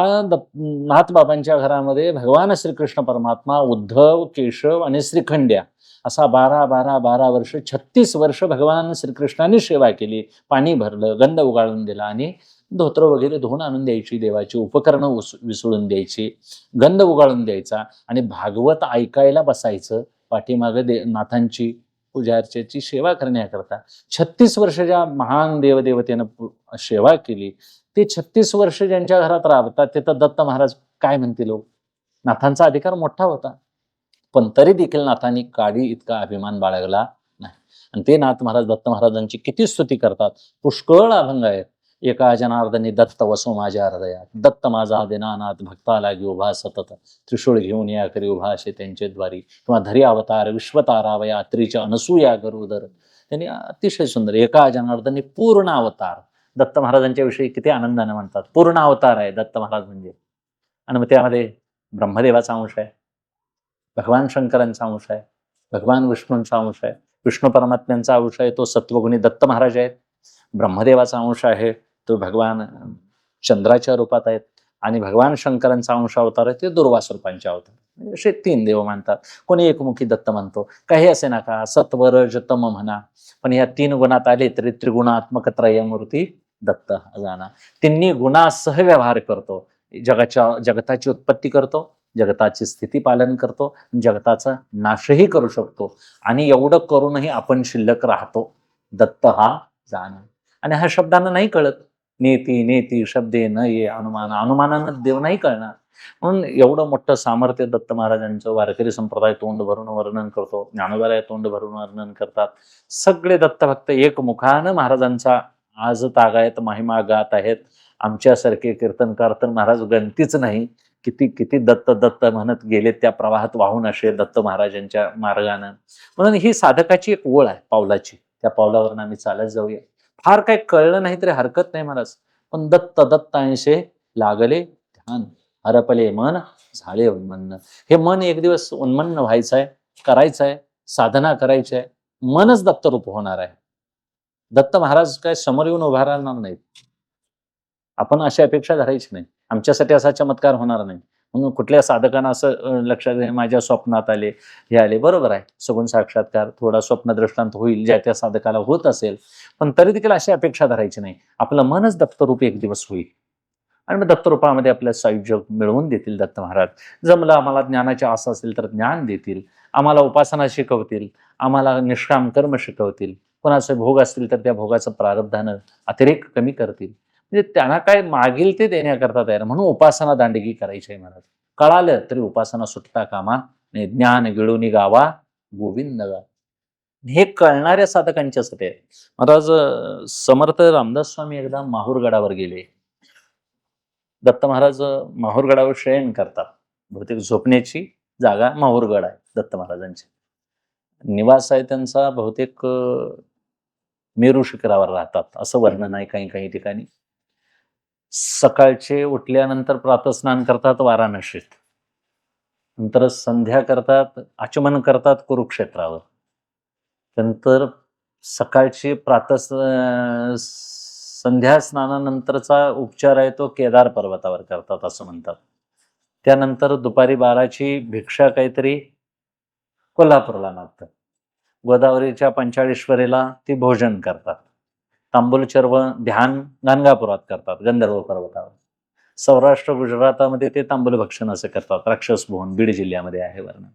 नाथ बाबांच्या घरामध्ये भगवान श्रीकृष्ण परमात्मा, उद्धव, केशव आणि श्रीखंड्या असा 12 वर्ष 36 वर्ष भगवान श्रीकृष्णाने सेवा केली. पाणी भरलं, गंध उगाळून दिला आणि धोत्र वगैरे धुवून आणून द्यायची, देवाची उपकरणं विसळून द्यायची, गंध उगाळून द्यायचा आणि भागवत ऐकायला बसायचं. पाठीमागे नाथांची पूजा अर्चेची सेवा करण्याकरता 36 वर्ष ज्या महान देवदेवतेनं सेवा केली, ते 36 वर्ष ज्यांच्या घरात राबतात तिथं दत्त महाराज काय म्हणतील? नाथांचा अधिकार मोठा होता, पण तरी देखील नाथांनी काडी इतका अभिमान बाळगला नाही. आणि ते नाथ महाराज दत्त महाराजांची किती स्तुती करतात. पुष्कळ अभंग आहेत. एका जनार्दनी दत्त वसो माझ्या हृदयात, दत्त माझा दिनानाथ भक्ता लागी उभा सतत, त्रिशूळ घेऊन या करी उभा असे त्यांचे द्वारी, किंवा धरी अवतार विश्वतारावया त्रिच्या अनसूया गरुदर. त्यांनी अतिशय सुंदर एका जनार्दनी पूर्ण अवतार. दत्त महाराजांच्या विषयी किती आनंदाने म्हणतात, पूर्ण अवतार आहे दत्त महाराज म्हणजे. आणि मग त्यामध्ये ब्रह्मदेवाचा अंश आहे, भगवान शंकरांचा अंश आहे, भगवान विष्णूंचा अंश आहे, विष्णू परमात्म्यांचा अंश आहे तो सत्वगुणी दत्त महाराज आहेत. ब्रह्मदेवाचा अंश आहे तो भगवान चंद्राच्या रूपात आहेत, आणि भगवान शंकरांचा अंश अवतार आहे ते दुर्वास रूपांचे अवतार. असे 3 देव मानतात. कोणी एकमुखी दत्त म्हणतो, काही असे नका, सत्व रज तम म्हणा, पण या 3 गुणात आले तरी त्रिगुणात्मक त्रयमूर्ती दत्त जाणा. तिन्ही गुणासह व्यवहार करतो, जगताची उत्पत्ती करतो, जगताची स्थिती पालन करतो, जगताचा नाशही करू शकतो, आणि एवढं करूनही आपण शिल्लक राहतो. दत्त हा जाणा. आणि हा शब्दांना नाही कळत. नेती नेती शब्दे न ये अनुमान, अनुमानानं देव नाही कळणार. म्हणून एवढं मोठं सामर्थ्य दत्त महाराजांचं वारकरी संप्रदाय तोंड भरून वर्णन करतो, ज्ञानोबाराय तोंड भरून वर्णन करतात. सगळे दत्तभक्त एकमुखानं महाराजांचा आज तागायत महिमा गात आहेत. आमच्यासारखे कीर्तनकार तर महाराज गणतीच नाही. किती किती दत्त दत्त म्हणत गेले त्या प्रवाहात वाहून असे दत्त महाराजांच्या मार्गानं. म्हणून ही साधकाची एक ओळ आहे पावलाची. त्या पावलावरून आम्ही चालत जाऊया. फार काही कळलं नाही तरी हरकत नाही महाराज, पण दत्त दत्तांशे लागले ध्यान, हरपले मन झाले उन्मन्न. हे मन एक दिवस उन्मन्न व्हायचं आहे, करायचं आहे, साधना करायची आहे, मनच दत्तरूप होणार आहे. दत्त महाराज काय समोर येऊन उभा राहणार नाहीत. आपण अशी अपेक्षा धरायची नाही. आमच्यासाठी असा चमत्कार होणार नाही. म्हणून कुठल्या साधकांना असं लक्षात घ्या, माझ्या स्वप्नात आले, हे आले, बरोबर आहे, सगुण साक्षात्कार थोडा स्वप्न दृष्टांत होईल ज्या त्या साधकाला होत असेल, पण तरी देखील अशी अपेक्षा धरायची नाही. आपलं मनच दत्तरूप एक दिवस होईल आणि मग दत्तरूपामध्ये आपलं सायुज्य मिळवून देतील दत्त महाराज. जमलं आम्हाला ज्ञानाची आस असेल तर ज्ञान देतील, आम्हाला उपासना शिकवतील, आम्हाला निष्काम कर्म शिकवतील, कोणाचे भोग असतील तर त्या भोगाचं प्रारब्धानं अतिरेक कमी करतील. म्हणजे त्यांना काय मागील ते देण्याकरता तयार. म्हणून उपासना दांडगी करायची आहे महाराज. कळालं तरी उपासना सुटता कामा नाही. ज्ञान गिळूनी गावा गोविंद गा, हे कळणाऱ्या साधकांच्यासाठी आहे. महाराज समर्थ रामदास स्वामी एकदा माहूरगडावर गेले. दत्त महाराज माहूरगडावर शयन करतात. बहुतेक झोपण्याची जागा माहूरगड आहे दत्त महाराजांची. निवास आहे त्यांचा बहुतेक मेरू शिखरावर राहतात असं वर्णन आहे काही काही ठिकाणी. सकाळचे उठल्यानंतर प्रातस्नान करतात वाराणसीत, नंतर संध्या करतात, आचमन करतात कुरुक्षेत्रावर. नंतर सकाळची संध्या स्नानानंतरचा उपचार आहे तो केदार पर्वतावर करतात असं म्हणतात. त्यानंतर दुपारी 12ची भिक्षा काहीतरी कोल्हापूरला मागतात. गोदावरीच्या पंचाळेश्वरीला ती भोजन करतात. तांबूलचर्व ध्यान गाणगापुरात करतात गंधर्व पर्वतावर. सौराष्ट्र गुजरातामध्ये ते तांबूल भक्षण असे करतात. राक्षस भुवन बीड जिल्ह्यामध्ये आहे वर्णन.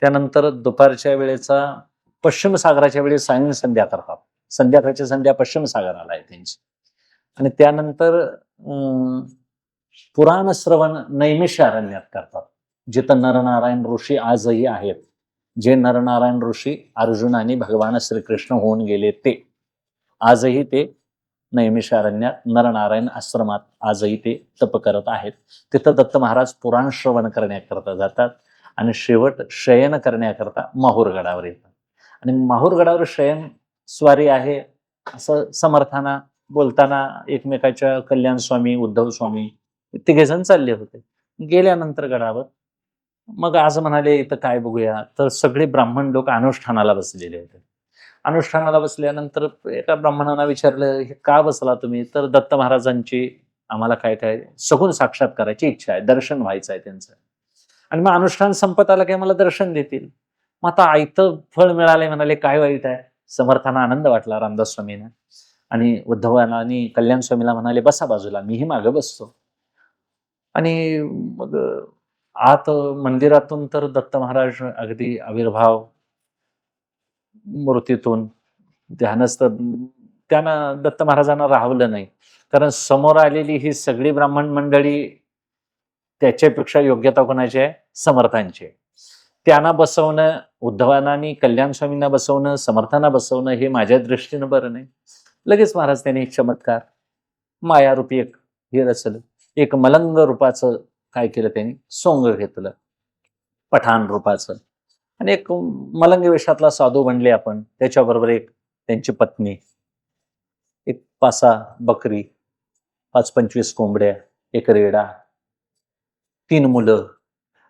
त्यानंतर दुपारच्या वेळेचा पश्चिम सागराच्या वेळी सायं संध्या करतात. संध्याकाळची संध्या पश्चिम सागराला आहे त्यांची. आणि त्यानंतर पुराण श्रवण नैमिषारण्यात करतात, जिथं नरनारायण ऋषी आजही आहेत. जे नरनारायण ऋषी अर्जुन आणि भगवान श्रीकृष्ण होऊन गेले ते आजही ते नैमिषारण्यात नरनारायण आश्रमात आजही ते तप करत आहेत. तिथं दत्त महाराज पुराण श्रवण करण्याकरता जातात आणि शेवट शयन करण्याकरता माहूरगडावर येतात. आणि माहूरगडावर शयन स्वारी आहे असं समर्थाना बोलताना एकमेकाच्या कल्याण स्वामी उद्धव स्वामी तिघेजण चालले होते. गेल्यानंतर गडावर मग आज म्हणाले इथं काय बघूया, तर सगळे ब्राह्मण लोक अनुष्ठानाला बसलेले होते. अनुष्ठानाला बसल्यानंतर एका ब्राह्मणाला विचारलं, हे का बसला तुम्ही? तर दत्त महाराजांची आम्हाला काय काय सगुण साक्षात्काराची इच्छा आहे, दर्शन व्हायचं आहे त्यांचं. आणि मग अनुष्ठान संपत आलं की मला दर्शन देतील. मग आता आयतं फळ मिळाले म्हणाले, काय वाईट आहे? समर्थांना आनंद वाटला रामदास स्वामींना. आणि उद्धवाला आणि कल्याण स्वामीला म्हणाले, बसा बाजूला, मीही मागे बसतो. आणि मग आत मंदिरातून तर दत्त महाराज अगदी आविर्भाव मूर्तीतून ध्यानस्थ. त्यांना दत्त महाराजांना राहवलं नाही, कारण समोर आलेली ही सगळी ब्राह्मण मंडळी त्याच्यापेक्षा योग्यता कोणाची आहे? समर्थांची. त्यांना बसवणं, उद्धवांना आणि कल्याण स्वामींना बसवणं, समर्थांना बसवणं हे माझ्या दृष्टीनं बरं नाही. लगेच महाराज त्यांनी एक चमत्कार मायारूपी एक हे रचलं. एक मलंग रूपाचं काय केलं त्यांनी? सोंग घेतलं पठाण रूपाचं. आणि एक मलंग वेशातला साधू बनले आपण. त्याच्याबरोबर एक त्यांची पत्नी, एक 5-6 बकरी, 5-25 कोंबड्या, एक रेडा, 3 मुलं.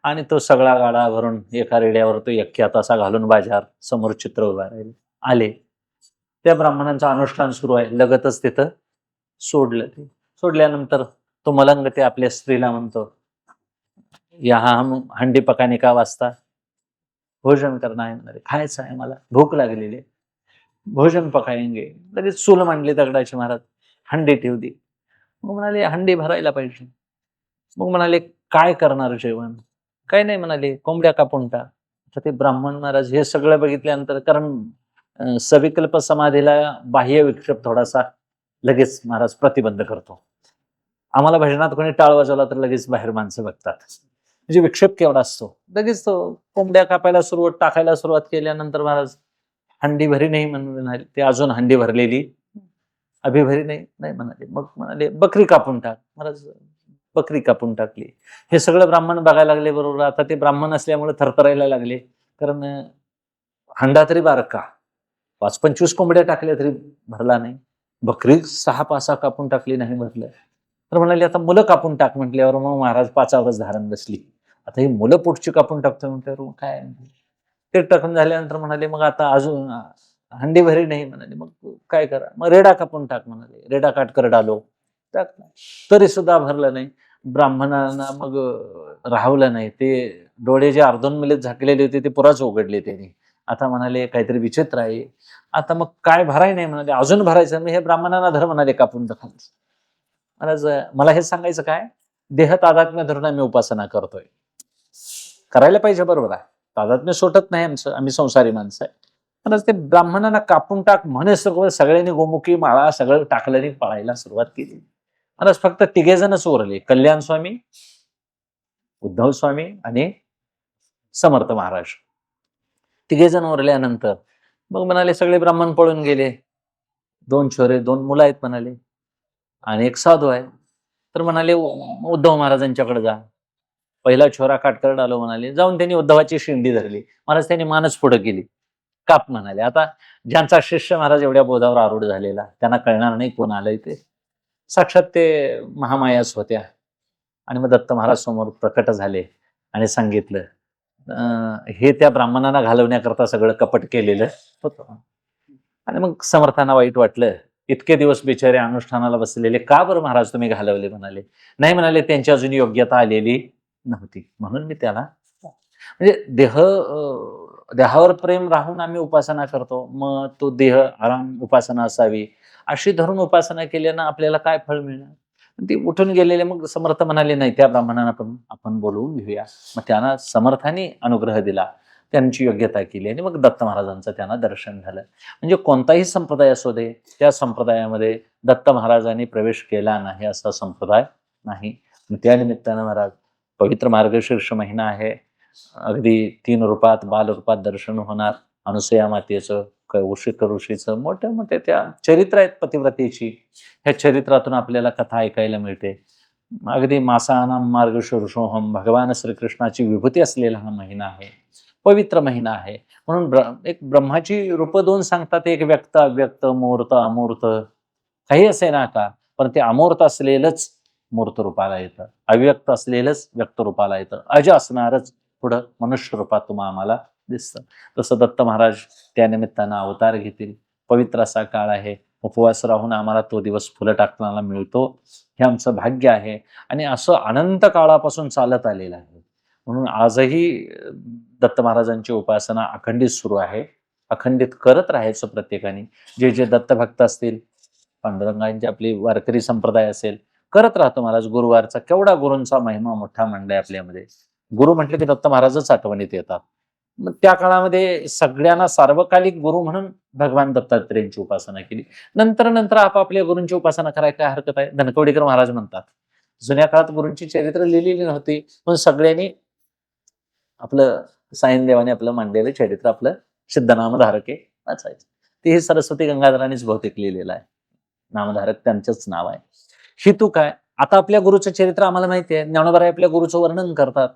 आणि तो सगळा गाडा भरून एका रेड्यावर तो यक्क्यात असा घालून बाजार समोर चित्र उभा राहिले. आले, त्या ब्राह्मणांचं अनुष्ठान सुरू आहे, लगतच तिथं सोडलं. ते सोडल्यानंतर तो मलंग ते आपल्या स्त्रीला म्हणतो, यहाँ हम हंडी पकाने का वाजता, भोजन करना है म्हणाले, खायचं आहे मला, भूक लागलेली आहे, भोजन पकायंगे. लगेच चूल मांडली दगडाची महाराज, हंडी ठेवली. मग म्हणाले हंडी भरायला पाहिजे. मग म्हणाले काय करणार जेवण? काय नाही म्हणाले, कोंबड्या कापून टाक. तर ते ब्राह्मण महाराज हे सगळं बघितल्यानंतर, कारण सविकल्प समाधीला बाह्य विक्षेप थोडासा लगेच महाराज प्रतिबंध करतो. आम्हाला भजनात कोणी टाळ वाजवला तर लगेच बाहेर माणसं बघतात. म्हणजे विक्षेप केवढा असतो. लगेच तो कोंबड्या कापायला टाकायला सुरुवात केल्यानंतर महाराज हंडी भरी नाही म्हणाले. ते अजून हंडी भरलेली अभि भरी नाही म्हणाले. मग म्हणाले बकरी कापून टाक. महाराज बकरी कापून टाकली. हे सगळं ब्राह्मण बघायला लागले. बरोबर, आता ते ब्राह्मण असल्यामुळे थरथरायला लागले, कारण हंडा तरी बारका, 5-25 कोंबड्या टाकल्या तरी भरला नाही, बकरी 6-5 कापून टाकली नाही भरलं. तर म्हणाले आता मुलं कापून टाक म्हटल्यावर मग महाराज पाचावरच धारण बसली. आता ही मुलं पोटची कापून टाकतो म्हटल्यावर काय? ते टाकून झाल्यानंतर म्हणाले मग आता अजून हंडी भरी नाही म्हणाले, मग काय करा? मग रेडा कापून टाक म्हणाले. रेडा काट कर डालो, टाकला, तरी सुद्धा भरलं नाही. ब्राह्मणांना मग राहवलं नाही. ते डोळे जे अर्धोन्मिलित झाकलेले होते ते पुराच उघडले त्यांनी. आता म्हणाले काहीतरी विचित्र आहे. आता मग काय भराय नाही म्हणाले, अजून भरायचं. मी हे ब्राह्मणांना धर म्हणाले कापून टाकायचं. महाराज मला हे सांगायचं काय, देह तादात्म्य धरून आम्ही उपासना करतोय, करायला पाहिजे, बरोबर आहे. तादात्म्य सोटत नाही आमचं, आम्ही संसारी माणसं आहे. महाराज ते ब्राह्मणांना कापून टाक म्हणे सगळ्यांनी गोमुखी माळा सगळं टाकलं आणि पळायला सुरुवात केली. महाराज फक्त तिघेजणच उरले, कल्याण स्वामी, उद्धव स्वामी आणि समर्थ महाराज. तिघेजण उरल्यानंतर मग म्हणाले सगळे ब्राह्मण पळून गेले. 2 छोरे 2 मुलं आहेत म्हणाले, आणि एक साधू आहे. तर म्हणाले उद्धव महाराजांच्याकडे जा. पहिला छोरा काटकर आलो म्हणाले. जाऊन त्यांनी उद्धवाची शिंडी धरली. महाराज त्यांनी मानच पुढे केली. काप म्हणाले. आता ज्यांचा शिष्य महाराज एवढ्या बोधावर आरूढ झालेला, त्यांना कळणार नाही कोण आलंय ते. साक्षात ते महामायाच होत्या. आणि मग दत्त महाराज समोर प्रकट झाले आणि सांगितलं, हे त्या ब्राह्मणांना घालवण्याकरता सगळं कपट केलेलं होतं. आणि मग समर्थांना वाईट वाटलं. इतके दिवस बिचारे अनुष्ठानाला बसलेले, का बरं महाराज तुम्ही घालवले म्हणाले. नाही म्हणाले, त्यांची अजून योग्यता आलेली नव्हती, म्हणून मी त्याला, म्हणजे देहावर प्रेम राहून आम्ही उपासना करतो, मग तो देह आराम उपासना असावी अशी धरून उपासना केल्यानं आपल्याला काय फळ मिळणार. ते उठून गेलेले. मग समर्थ म्हणाले, नाही, त्या ब्राह्मणांना पण आपण बोलवून घेऊया. मग त्यांना समर्थाने अनुग्रह दिला, त्यांची योग्यता केली आणि मग दत्त महाराजांचं त्यांना दर्शन झालं. म्हणजे कोणताही संप्रदाय असू दे, त्या संप्रदायामध्ये दत्त महाराजांनी प्रवेश केला नाही असा संप्रदाय नाही. त्या निमित्तानं महाराज, पवित्र मार्गशीर्ष महिना आहे, अगदी 3 रूपात बालरूपात दर्शन होणार. अनुसया मातेचं, कौशिक ऋषीचं, मोठ्या मोठ्या त्या चरित्र आहेत पतिव्रतेची. ह्या चरित्रातून आपल्याला कथा ऐकायला मिळते. अगदी मासानाम मार्गशीर्षोहम, भगवान श्रीकृष्णाची विभूती असलेला हा महिना आहे, पवित्र महिना आहे. म्हणून एक ब्रह्माची रूप दोन सांगतात, एक व्यक्त अव्यक्त, मूर्त अमूर्त, काही असे ना का, पण ते अमूर्त असलेलंच मूर्त रूपाला येतं, अव्यक्त असलेलंच व्यक्त रूपाला येतं, अज असणारच पुढं मनुष्य रूपात तुम्हाला आम्हाला दिसतं. तसं दत्त महाराज त्या निमित्तानं अवतार घेतील. पवित्र असा काळ आहे. उपवास राहून आम्हाला तो दिवस फुलं टाकण्याला मिळतो, हे आमचं भाग्य आहे. आणि असं अनंत काळापासून चालत आलेलं आहे. म्हणून आजही दत्त महाराजांची उपासना अखंडित सुरू आहे. अखंडित करत राहायचं प्रत्येकाने. जे जे दत्तभक्त असतील, पांडुरंगांची आपली वारकरी संप्रदाय असेल, करत राहतो महाराज. गुरुवारचा केवढा गुरूंचा महिमा मोठा मांडलाय आपल्यामध्ये. गुरु म्हटले की दत्त महाराजच आठवणीत येतात. मग त्या काळामध्ये सगळ्यांना सार्वकालिक गुरु म्हणून भगवान दत्तात्रेयांची उपासना केली. नंतर नंतर आपापल्या गुरूंची उपासना करायला काय हरकत आहे. धनकवडीकर महाराज म्हणतात, जुन्या काळात गुरूंची चरित्र लिहिलेली नव्हती, पण सगळ्यांनी आपलं साईनदेवाने आपलं मांडलेलं चरित्र, आपलं सिद्धनामधारके वाचायचं. ते हे सरस्वती गंगाधरांनीच बहुतेक लिहिलेलं आहे. नामधारक त्यांचंच नाव आहे. हेतू काय, आता आपल्या गुरुचं चरित्र आम्हाला माहिती आहे. ज्ञानोबा आपल्या गुरुचं वर्णन करतात.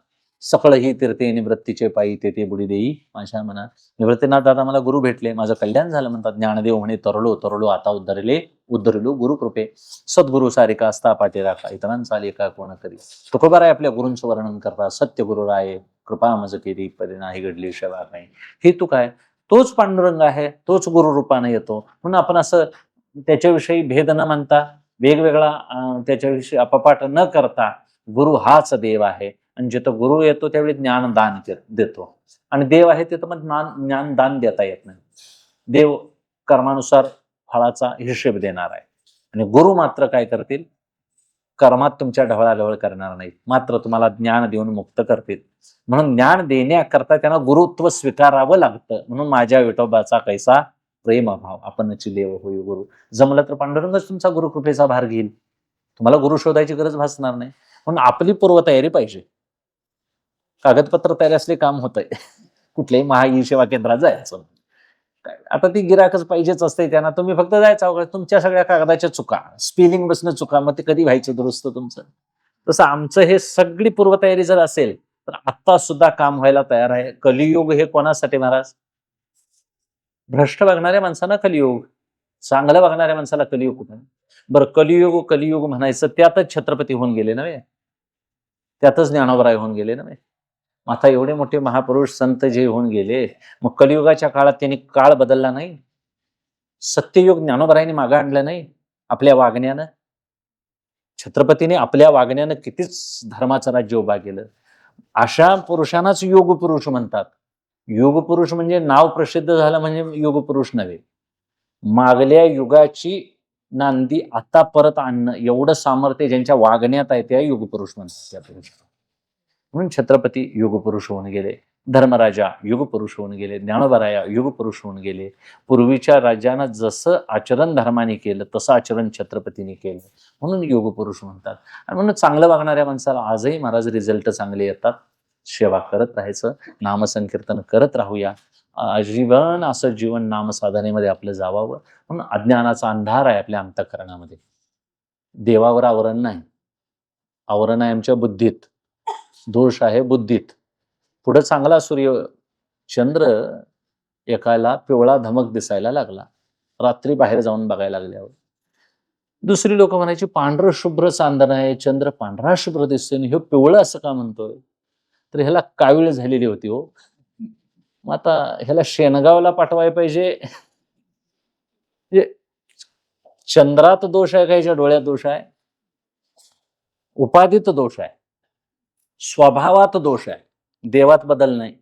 सकळ ही तीर्थे निवृत्तीचे पायी ते बुडी देई माझ्या मना. निवृत्तीनाथ दादा मला गुरु भेटले, माझं कल्याण झालं म्हणतात. ज्ञानदेव म्हणे, तरलो तरलो आता उद्धरलो गुरु कृपे. सद्गुरु सारिका असता पाठी राखा, इतरांचा लेखा कोण करी. तुकोबाराय आपल्या गुरूंचं वर्णन करतात. सत्य गुरु राय कृपा मज केली, परी नाही घडली शेवा नाही. हेतू काय, तोच पांडुरंग आहे, तोच गुरु रूपाने येतो. म्हणून आपण असं त्याच्याविषयी भेद न मानता, वेगवेगळा त्याच्याविषयी अपपाठ न करता, गुरु हाच देव आहे. आणि जिथं गुरु येतो त्यावेळी ज्ञानदान देतो. आणि देव आहे तिथं मग ज्ञानदान देता येत नाही. देव कर्मानुसार फळाचा हिशेब देणार आहे. आणि गुरु मात्र काय करतील, कर्मात तुमच्या ढवळाढवळ करणार नाहीत, मात्र तुम्हाला ज्ञान देऊन मुक्त करतील. म्हणून ज्ञान देण्याकरता त्यांना गुरुत्व स्वीकारावं लागतं. म्हणून माझ्या विठोबाचा कैसा प्रेमभाव, आपणची देव होई गुरु. जमलं तर पांडुरंगच तुमचा गुरुकृपेचा भार घेईल. तुम्हाला गुरु शोधायची गरज भासणार नाही. म्हणून आपली पूर्वतयारी पाहिजे. कागदपत्र तयार असले काम होतंय. कुठल्याही ई सेवा केंद्रात जायचं, आता ती गिराकच पाहिजेच असते त्यांना. तुम्ही फक्त जायचं, तुमच्या सगळ्या कागदाच्या चुका, स्पेलिंग बसणं चुका, मग ते कधी व्हायचं दुरुस्त तुमचं. तसं आमचं हे सगळी पूर्वतयारी जर असेल तर आता सुद्धा काम व्हायला तयार आहे. कलियुग हे कोणासाठी महाराज? भ्रष्ट बघणाऱ्या माणसांना कलियुग, चांगलं बघणाऱ्या माणसाला कलियुग कुठं? बरं, कलियुग कलियुग म्हणायचं त्यातच छत्रपती होऊन गेले नव्हे, त्यातच ज्ञानोबराय होऊन गेले नव्हे. आता एवढे मोठे महापुरुष संत जे होऊन गेले, मग कलियुगाच्या काळात त्यांनी काळ बदलला नाही? सत्ययुग ज्ञानोबरायांनी मागे आणलं नाही आपल्या वागण्यानं? छत्रपतीने आपल्या वागण्यानं कितीच धर्माचं राज्य उभा केलं. अशा पुरुषांनाच योग पुरुष म्हणतात. योग पुरुष म्हणजे नाव प्रसिद्ध झालं म्हणजे योग पुरुष नव्हे. मागल्या युगाची नांदी आता परत आणणं एवढं सामर्थ्य ज्यांच्या वागण्यात आहे त्या योग पुरुष म्हणतात त्या पुरुषाला. म्हणून छत्रपती युग पुरुष होऊन गेले, धर्मराजा युग पुरुष होऊन गेले, ज्ञानोबराया युग पुरुष होऊन गेले. पूर्वीच्या राजानं जसं आचरण धर्माने केलं तसं आचरण छत्रपतीने केलं, म्हणून युग पुरुष म्हणतात. आणि म्हणून चांगलं वागणाऱ्या माणसाला आजही महाराज रिझल्ट चांगले येतात. सेवा करत राहायचं, नामसंकीर्तन करत राहूया. आजीवन असं जीवन नामसाधनेमध्ये आपलं जावावं. म्हणून अज्ञानाचा अंधार आहे आपल्या अंतःकरणामध्ये. देवावर आवरण नाही, आवरण आहे आमच्या बुद्धीत. दोष आहे बुद्धीत. पुढं चांगला सूर्य चंद्र एकाला पिवळा धमक दिसायला लागला, रात्री बाहेर जाऊन बघायला लागल्यावर. दुसरी लोक म्हणायची पांढरं शुभ्र चांदण आहे, चंद्र पांढरा शुभ्र दिसतोय, हे पिवळं असं का म्हणतोय? तर ह्याला कावीळ झालेली होती हो. मग आता ह्याला शेनगावला पाठवायला पाहिजे. म्हणजे चंद्रात दोष आहे का ह्याच्या डोळ्यात दोष आहे? उपाधीत दोष आहे, स्वभावात दोष आहे, देवात बदल नाही.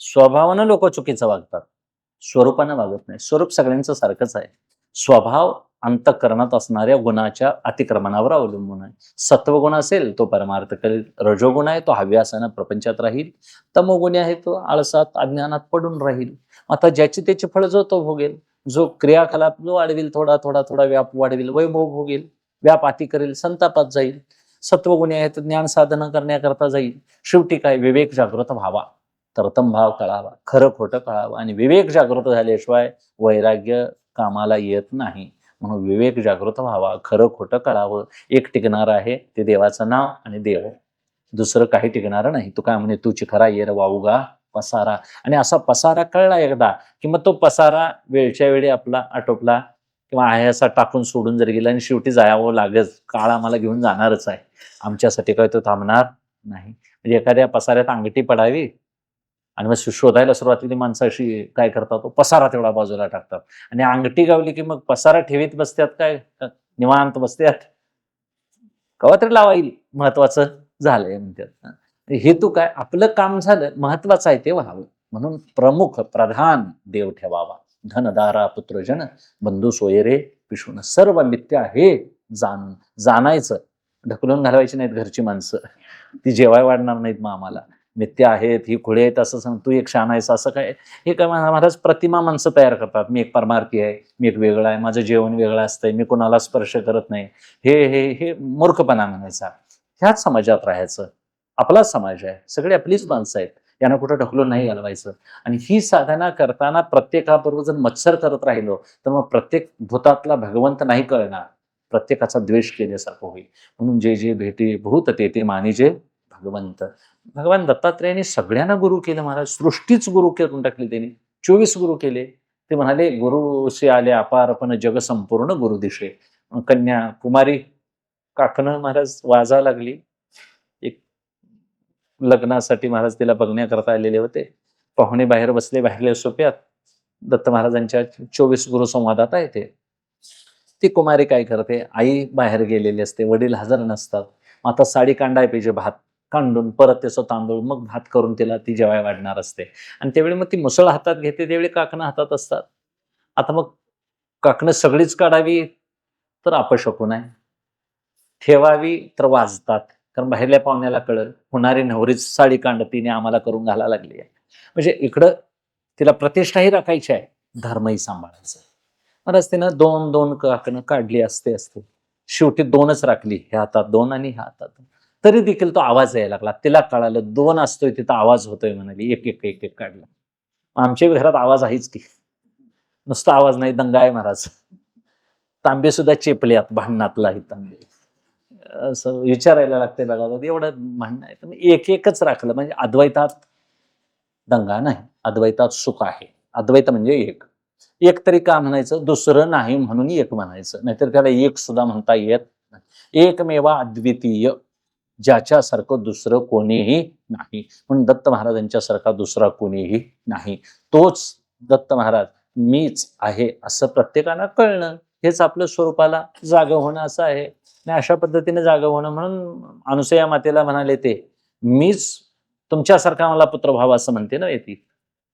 स्वभावानं लोक चुकीचं वागतात, स्वरूपानं वागत नाही. स्वरूप सगळ्यांचं सारखंच आहे. स्वभाव अंतःकरणात असणाऱ्या गुणाच्या अतिक्रमणावर अवलंबून आहे. सत्वगुण असेल तो परमार्थ करेल, रजोगुण आहे तो हव्यासानं प्रपंचात राहील, तमोगुणी आहे तो आळसात अज्ञानात पडून राहील. आता ज्याची त्याची फळ जो तो भोगेल. जो क्रियाकलाप जो वाढविल, थोडा थोडा थोडा व्याप वाढविल, वैभव भोगेल, व्याप अति करेल, संतापात जाईल. सत्वगुणी आहे तर ज्ञान साधना करण्याकरता जाईल. शेवटी काय, विवेक जागृत व्हावा, तरतम भाव कळावा, खरं खोटं कळावं. आणि विवेक जागृत झाल्याशिवाय वैराग्य कामाला येत नाही. म्हणून विवेक जागृत व्हावा, खरं खोटं कळावं. एक टिकणार आहे ते देवाचं नाव आणि देव, दुसरं काही टिकणार नाही. तू काय म्हणे, तू चिखरा येर वाऊगा पसारा. आणि असा पसारा कळला एकदा की मग तो पसारा वेळच्या वेळी आपला आटोपला किंवा आहे असा टाकून सोडून जर गेला आणि शेवटी जावं लागेल, काळ आम्हाला घेऊन जाणारच आहे, आमच्यासाठी काय तो थांबणार नाही. म्हणजे एखाद्या पसाऱ्यात अंगठी पडावी आणि मग शोधायला सुरुवातीला माणसं अशी काय करतात, तो पसारा तेवढा बाजूला टाकतात. आणि अंगठी गावली की मग पसारा ठेवीत बसतात, काय निवांत बसतात, कवा तरी लावाईल, महत्वाचं झालंय म्हणतात. हेतू काय, आपलं काम झालं, महत्वाचं आहे ते व्हावं. म्हणून प्रमुख प्रधान देव ठेवावा. धनदारा पुत्रजन बंधू सोयरे पिशून, सर्व मिथ्या हे जाणून जाणायचं. ढकलून घालवायची नाहीत घरची माणसं, ती जेवाय वाढणार नाहीत मग आम्हाला. मिथ्या आहेत, ही खुळे आहेत असं सांग, तू एक शान आहेस असं काय. हे काय महाराज प्रतिमा माणसं तयार करतात. मी एक परमार्थी आहे, मी एक वेगळा आहे, माझं जेवण वेगळं असतंय, मी कोणाला स्पर्श करत नाही. हे हे हे मूर्खपणा म्हणायचा. ह्याच समाजात राहायचं. आपलाच समाज आहे, सगळी आपलीच माणसं आहेत, यांना कुठं ढकलून नाही घालवायचं. आणि ही साधना करताना प्रत्येकाबरोबर जर मत्सर करत राहिलो तर मग प्रत्येक भूतातला भगवंत नाही कळणार, प्रत्येकाचा द्वेष केल्यासारखं होईल. म्हणून जे जे भेटे भूत ते ते मानिजे भगवंत. भगवान दत्तात्रेयांनी सगळ्यांना गुरु केलं महाराज, सृष्टीच गुरु करून टाकली त्यांनी. 24 गुरु केले. ते म्हणाले, गुरुसे आले अपार पण जग संपूर्ण गुरु दिशे. कन्या कुमारी काकणं महाराज वाजा लागली. एक लग्नासाठी महाराज तिला बघण्याकरता आलेले होते. पाहुणे बाहेर बसले, बाहेरल्या सोप्यात. दत्त महाराजांच्या 24 गुरु संवादात आहे ते. ती कुमारी काय करते, आई बाहेर गेलेली असते, वडील हजर नसतात. आता साडी कांडाय पाहिजे, भात कांडून परत त्याचं तांदूळ मग भात करून तिला ती जेवाय वाढणार असते. आणि त्यावेळी मग ती मुसळ हातात घेते, त्यावेळी काकणं हातात असतात. आता मग काकणं सगळीच काढावी तर अपशकुन आहे, ठेवावी तर वाजतात, कारण बाहेरल्या पाहुण्याला कळल, होणारी नवरीच साडी कांडतीने आम्हाला करून घाला लागली आहे. म्हणजे इकडं तिला प्रतिष्ठाही राखायची आहे, धर्मही सांभाळायचा. महाराज तिनं 2-2 काकणं काढली असते. शेवटी 2च राखली, ह्या हातात 2 आणि ह्या हातात 2. तरी देखील तो आवाज यायला लागला. तिला कळालं 2 असतोय तिथं आवाज होतोय, म्हणाली एक एक एक एक काढला. आमच्या घरात आवाज आहेच की, नुसता आवाज नाही, दंगा आहे महाराज. तांबे सुद्धा चेपल्यात, भांडणातला ही तांबे. असं विचारायला लागते बघा, एवढं भांडण आहे. तर एक एकच राखलं म्हणजे अद्वैतात दंगा नाही, अद्वैतात सुख आहे. अद्वैत म्हणजे एक. एक तरी का म्हणायचं, दुसरं नाही म्हणून एक म्हणायचं, नाहीतर त्याला एक सुद्धा म्हणता येत नाही. एकमेवा अद्वितीय, ज्याच्यासारखं दुसरं कोणीही नाही. म्हणून दत्त महाराजांच्या सारखा दुसरा कोणीही नाही. तोच दत्त महाराज मीच आहे असं प्रत्येकाला कळणं, हेच आपलं स्वरूपाला जागं होणं असं आहे. आणि अशा पद्धतीने जागं होणं, म्हणून अनुसया मातेला म्हणाले ते, मीच तुमच्यासारखा मला पुत्र व्हावा असं म्हणते ना येते.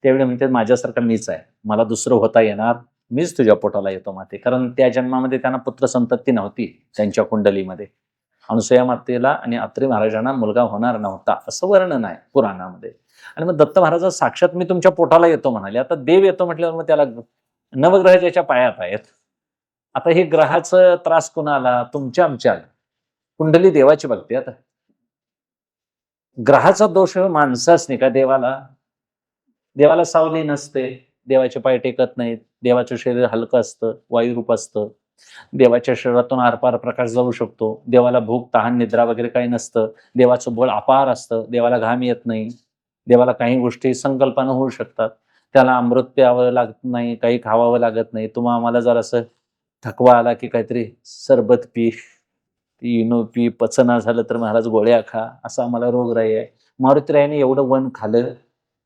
त्यावेळी म्हणते माझ्यासारखा मीच आहे, मला दुसरं होता येणार, मीच तुझ्या पोटाला येतो माते. कारण त्या जन्मामध्ये त्यांना पुत्र संतती नव्हती त्यांच्या कुंडलीमध्ये. अनुसया मातेला आणि अत्रे महाराजांना मुलगा होणार नव्हता असं वर्णन आहे पुराणामध्ये. आणि मग दत्त महाराज साक्षात मी तुमच्या पोटाला येतो म्हणाले. आता देव येतो म्हटल्यावर मग त्याला नवग्रह त्याच्या पायात आहेत. आता हे ग्रहाचं त्रास कुणाला, तुमच्या आमच्या. कुंडली देवाची बघते. आता ग्रहाचा दोष माणसाच नाही का, देवाला सावली नसते, देवाचे पाय टेकत नाहीत, देवाचं शरीर हलकं असतं, वायुरूप असतं, देवाच्या शरीरातून आरपार प्रकाश जाऊ शकतो, देवाला भूक तहान निद्रा वगैरे काही नसतं, देवाचं बळ अपार असतं, देवाला घाम येत नाही, देवाला काही गोष्टी संकल्पानं होऊ शकतात. त्याला अमृत प्यावं लागत नाही, काही खावावं लागत नाही. तुम्हा आम्हाला जर असं थकवा आला की काहीतरी सरबत पी, इनो पी, पचना झालं तर महाराज गोळ्या खा, असा आम्हाला रोगराई आहे. मारुतीरायाने एवढं वन खाल्लं,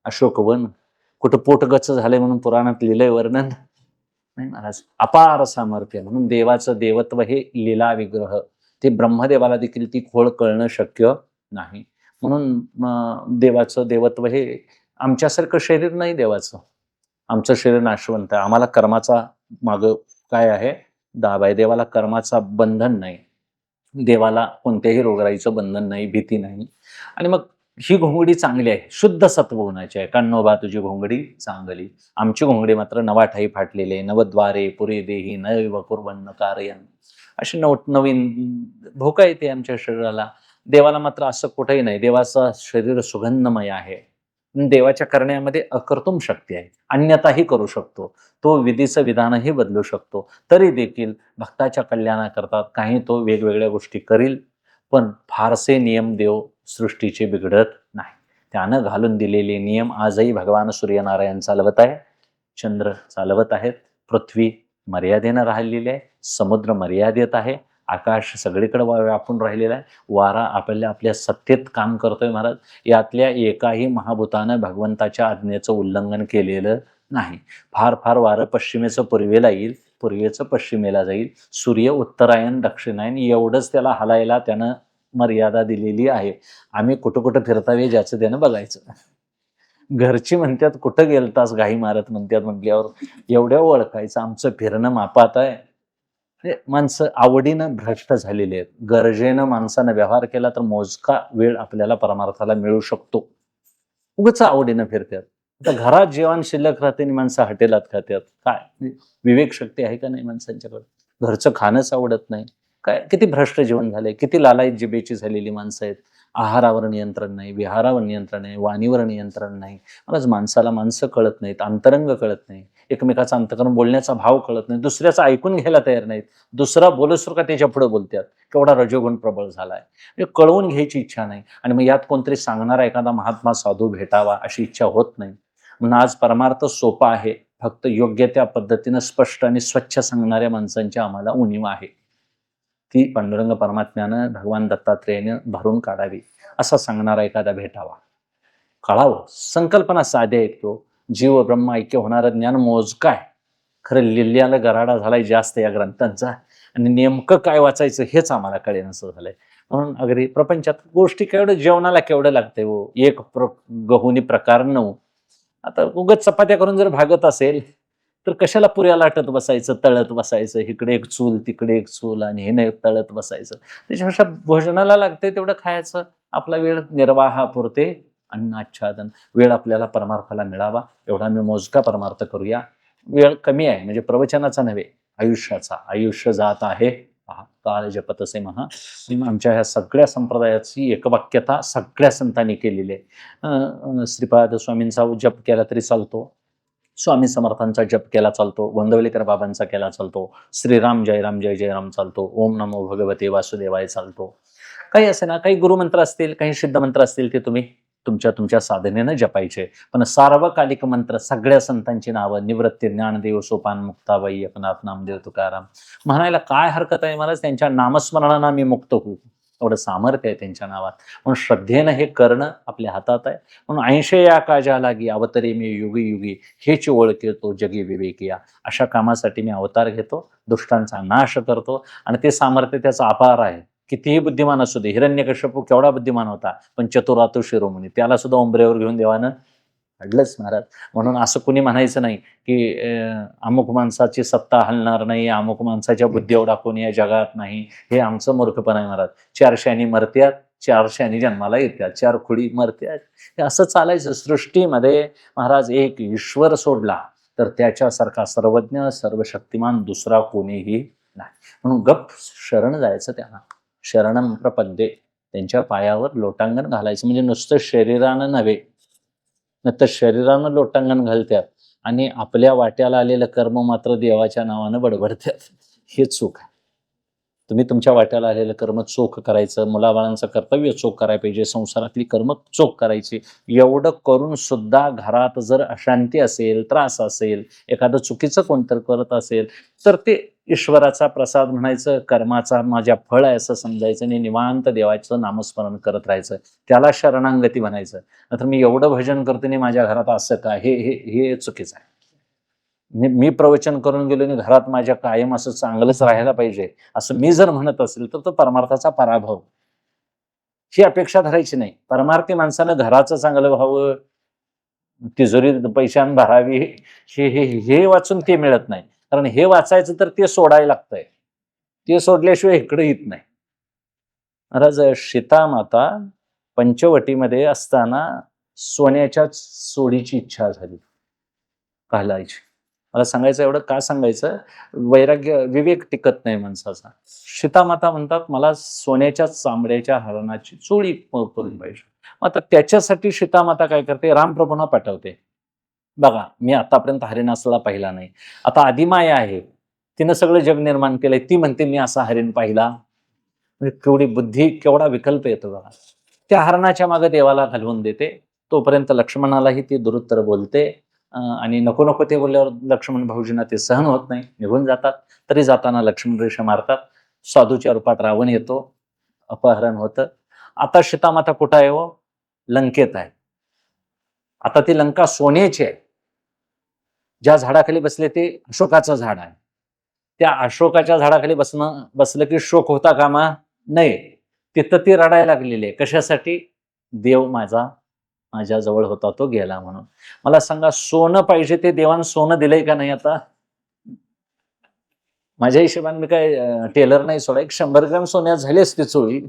अशोकवन. कुठं पोटगच्च झालंय म्हणून पुराणात लिहिलंय वर्णन नाही महाराज. अपार सामर्थ्य म्हणून देवाचं देवत्व हे लीला विग्रह. ते ब्रह्मदेवाला देखील ती खोड कळणं शक्य नाही. म्हणून देवाचं देवत्व हे आमच्यासारखं शरीर नाही देवाचं. आमचं शरीर नाशवंत आहे. आम्हाला कर्माचा माग काय आहे दाब आहे. देवाला कर्माचा बंधन नाही. देवाला कोणत्याही रोगराईचं बंधन नाही, भीती नाही. आणि मग ही घोंगडी चांगली आहे, शुद्ध सत्वगुणाची आहे. कान्होबा तुझी घोंगडी चांगली. आमची घोंगडी मात्र नवाठाई फाटलेली आहे. नवद्वारे पुरे देही नैव कुर्वन्न कारयन्. अशी नवीन भोका येते आमच्या शरीराला. देवाला मात्र असं कुठेही नाही. देवाचं शरीर सुगंधमय आहे. देवाच्या करण्यामध्ये अकर्तुम शक्ती आहे. अन्यताही करू शकतो. तो विधीचं विधानही बदलू शकतो. तरी देखील भक्ताच्या कल्याणाकरता काही तो वेगवेगळ्या गोष्टी करील, पण फारसे नियम देव सृष्टीचे बिघडत नाही. त्यानं घालून दिलेले नियम आजही भगवान सूर्यनारायण चालवत आहे, चंद्र चालवत आहेत, पृथ्वी मर्यादेनं राहिलेली आहे, समुद्र मर्यादेत आहे, आकाश सगळीकडे व्यापून राहिलेला आहे, वारा आपल्या सत्तेत काम करतोय महाराज. यातल्या एकाही महाभूतानं भगवंताच्या आज्ञेचं उल्लंघन केलेलं नाही. फार फार वारं पश्चिमेचं पूर्वेला येईल, पूर्वेचं पश्चिमेला जाईल, सूर्य उत्तरायण दक्षिणायन एवढंच त्याला हलायला त्यानं मर्यादा दिलेली आहे. आम्ही कुठं कुठं फिरतावे ज्याचं त्यानं बघायचं. घरची म्हणतात कुठं गेलतास घाई मारत म्हणतात म्हटल्यावर एवढ्या ओळखायचं. आमचं फिरणं मापात आहे. माणसं आवडीनं भ्रष्ट झालेली आहेत. गरजेनं माणसानं व्यवहार केला तर मोजका वेळ आपल्याला परमार्थाला मिळू शकतो. उगाच आवडीनं फिरतात. आता घरात जेवण शिल्लक राहते आणि माणसं हॉटेलात खात्यात. काय विवेक शक्ती आहे का नाही माणसांच्याकडे? घरचं खाणंच आवडत नाही. काय किती भ्रष्ट जीवन झालंय, किती लालायत जिभेची झालेली माणसं आहेत. आहारावर नियंत्रण नाही, विहारावर नियंत्रण नाही, वाणीवर नियंत्रण नाही. मलाच माणसाला माणसं कळत नाहीत, अंतरंग कळत नाही, एकमेकाचा अंतकरण बोलण्याचा भाव कळत नाही, दुसऱ्याचं ऐकून घ्यायला तयार नाहीत, दुसरा बोलसर का त्याच्या पुढे बोलतात. केवढा रजोगुण प्रबळ झालाय. म्हणजे कळवून घ्यायची इच्छा नाही. आणि मग यात कोणतरी सांगणारा एखादा महात्मा साधू भेटावा अशी इच्छा होत नाही. म्हणून आज परमार्थ सोपा आहे, फक्त योग्य त्या पद्धतीनं स्पष्ट आणि स्वच्छ सांगणाऱ्या माणसांची आम्हाला उणीव आहे. ती पांडुरंग परमात्म्यानं भगवान दत्तात्रेयानं भरून काढावी. असा सांगणारा एखादा भेटावा, कळावं. संकल्पना साध्या आहेत. तो जीव ब्रह्म ऐक्य होणारं ज्ञान मोजकं आहे. खरं लिहिल्याला गराडा झालाय जास्त या ग्रंथांचा, आणि नेमकं काय वाचायचं हेच आम्हाला कळेनसं झालंय. म्हणून अगदी प्रपंचात गोष्टी केवढं जेवणाला केवढं लागतंय हो. एक गहुनी प्रकार 9. आता उगत चपात्या करून जर भागत असेल तर कशाला पुऱ्या लाटत बसायचं, तळत बसायचं, इकडे एक चूल तिकडे एक चूल आणि हे नाही तळत बसायचं. त्याच्यापेक्षा भोजनाला लागते तेवढं खायचं. आपला वेळ निर्वाहापुरते अन्नाच्छादन. वेळ आपल्याला परमार्थाला मिळावा एवढा मी मोजका परमार्थ करूया. वेळ कमी आहे म्हणजे प्रवचनाचा नव्हे, आयुष्याचा. आयुष्य जात आहे काळ जपतसे महा. आमच्या ह्या सगळ्या संप्रदायाची एकवाक्यता सगळ्या संतांनी केलेली आहे. श्रीपाद स्वामींचा जप केला तरी चालतो, स्वामी समर्थांचा जप केला चालतो, गोंदवलेकर बाबांचा केला चालतो, श्रीराम जय राम जय जय राम चालतो, ओम नमो भगवते वासुदेवाय चालतो. काही असे ना, काही गुरुमंत्र असतील, काही सिद्धमंत्र असतील, ते तुम्ही तुमच्या तुमच्या साधनेनं जपायचे. पण सार्वकालिक मंत्र सगळ्या संतांची नावं, निवृत्ती ज्ञानदेव सोपान मुक्ताबाई एकनाथ नामदेव तुकाराम म्हणायला काय हरकत आहे? मला त्यांच्या नामस्मरणानं मी मुक्त होऊ, एवढं सामर्थ्य आहे त्यांच्या नावात. म्हणून श्रद्धेनं हे करणं आपल्या हातात आहे. म्हणून 80 या काजा लागी अवतरे मी युगी युगी, हेच ओळखेतो जगी विवेकिया. अशा कामासाठी मी अवतार घेतो, दुष्टांचा नाश करतो. आणि ते सामर्थ्य त्याचा अपार आहे. कितीही बुद्धिमान असू दे. हिरण्यकश्यप केवढा बुद्धिमान होता, पण चतुरातु शिरोमणी, त्याला सुद्धा उंबरेवर घेऊन देवानं काढलंच महाराज. म्हणून असं कुणी म्हणायचं नाही की अमुक माणसाची सत्ता हलणार नाही, अमुक माणसाच्या बुद्धी एवढा कोणी या जगात नाही. हे आमचं मूर्खपण आहे महाराज. 4 शाणी मरत्यात, 4 शाणी जन्माला येतात, 4 खुडी मरत्यात. हे असं चालायचं. सृष्टीमध्ये महाराज एक ईश्वर सोडला तर त्याच्यासारखा सर्वज्ञ सर्वशक्तिमान दुसरा कोणीही नाही. म्हणून गप शरण जायचं त्यांना. शरणम प्रपद्ये, त्यांच्या पायावर लोटांगण घालायचं. म्हणजे नुसतं शरीरानं नव्हे, तर शरीरानं लोटांगण घालतात आणि आपल्या वाट्याला आलेलं कर्म मात्र देवाच्या नावानं बडबडतात. हे चूक आहे. तुम्ही तुमच्या वाट्याला आलेलं कर्म चोख करायचं, मुलाबाळांचं कर्तव्य चोख करायला पाहिजे, संसारातली कर्म चोख करायची. एवढं करून सुद्धा घरात जर अशांती असेल, त्रास असेल, एखादं चुकीचं कोणतरी करत असेल, तर ते ईश्वराचा प्रसाद म्हणायचं, कर्माचा माझ्या फळ आहे असं समजायचं आणि निवांत देवाचं नामस्मरण करत राहायचं. त्याला शरणागती म्हणायचं. नाहीतर मी एवढं भजन करतो आणि माझ्या घरात असं का, हे हे हे चुकीचं आहे. मी प्रवचन करून गेलो आणि घरात माझ्या कायम असं चांगलंच राहायला पाहिजे असं मी जर म्हणत असेल तर तो परमार्थाचा पराभव. ही अपेक्षा धरायची नाही. परमार्थी माणसानं घराचं चांगलं व्हावं, तिजोरीत पैशान भरावी, हे हे हे वाचून ते मिळत नाही. कारण हे वाचायचं तर ते सोडायला लागतंय. ते सोडल्याशिवाय इकडे येत नाही. महाराज सीतामाता पंचवटीमध्ये असताना सोन्याच्या चोळीची इच्छा झाली घालायची. मला सांगायचं एवढं का सांगायचं, वैराग्य विवेक टिकत नाही माणसाचा. सीतामाता म्हणतात मला सोन्याच्या चांबड्याच्या हरणाची चोळी करून पाहिजे. आता त्याच्यासाठी सीतामाता काय करते, रामप्रभूंना पाठवते. बघा मी आतापर्यंत हरिणासला पाहिला नाही, आता आदिमाया आहे, तिनं सगळं जग निर्माण केलंय, ती म्हणते मी असा हरिण पाहिला. म्हणजे केवढी बुद्धी, केवढा विकल्प येतो बघा. त्या हरणाच्या मागे देवाला घालवून देते. तोपर्यंत लक्ष्मणालाही ती दुरुत्तर बोलते आणि नको नको ते बोलल्यावर लक्ष्मण भाऊजींना ते सहन होत नाही, निघून जातात. तरी जाताना लक्ष्मण रेषा मारतात. साधूच्या रूपात रावण येतो, अपहरण होतं. आता सीतामाता कुठं आहे हो, लंकेत आहे. आता ती लंका सोन्याची आहे. ज्या झाडाखाली बसले ते अशोकाचं झाड आहे. त्या अशोकाच्या झाडाखाली बसलं की शोक होता कामा नाही. तिथं ती रडायला लागलेली आहे. कशासाठी, देव माझ्या जवळ होता तो गेला म्हणून. मला सांगा सोनं पाहिजे ते देवानं सोनं दिलंय का नाही आता? माझ्या हिशोबाने मी काय टेलर नाही सोडा, 100 ग्रॅम सोन्यात झाली असती चोळी.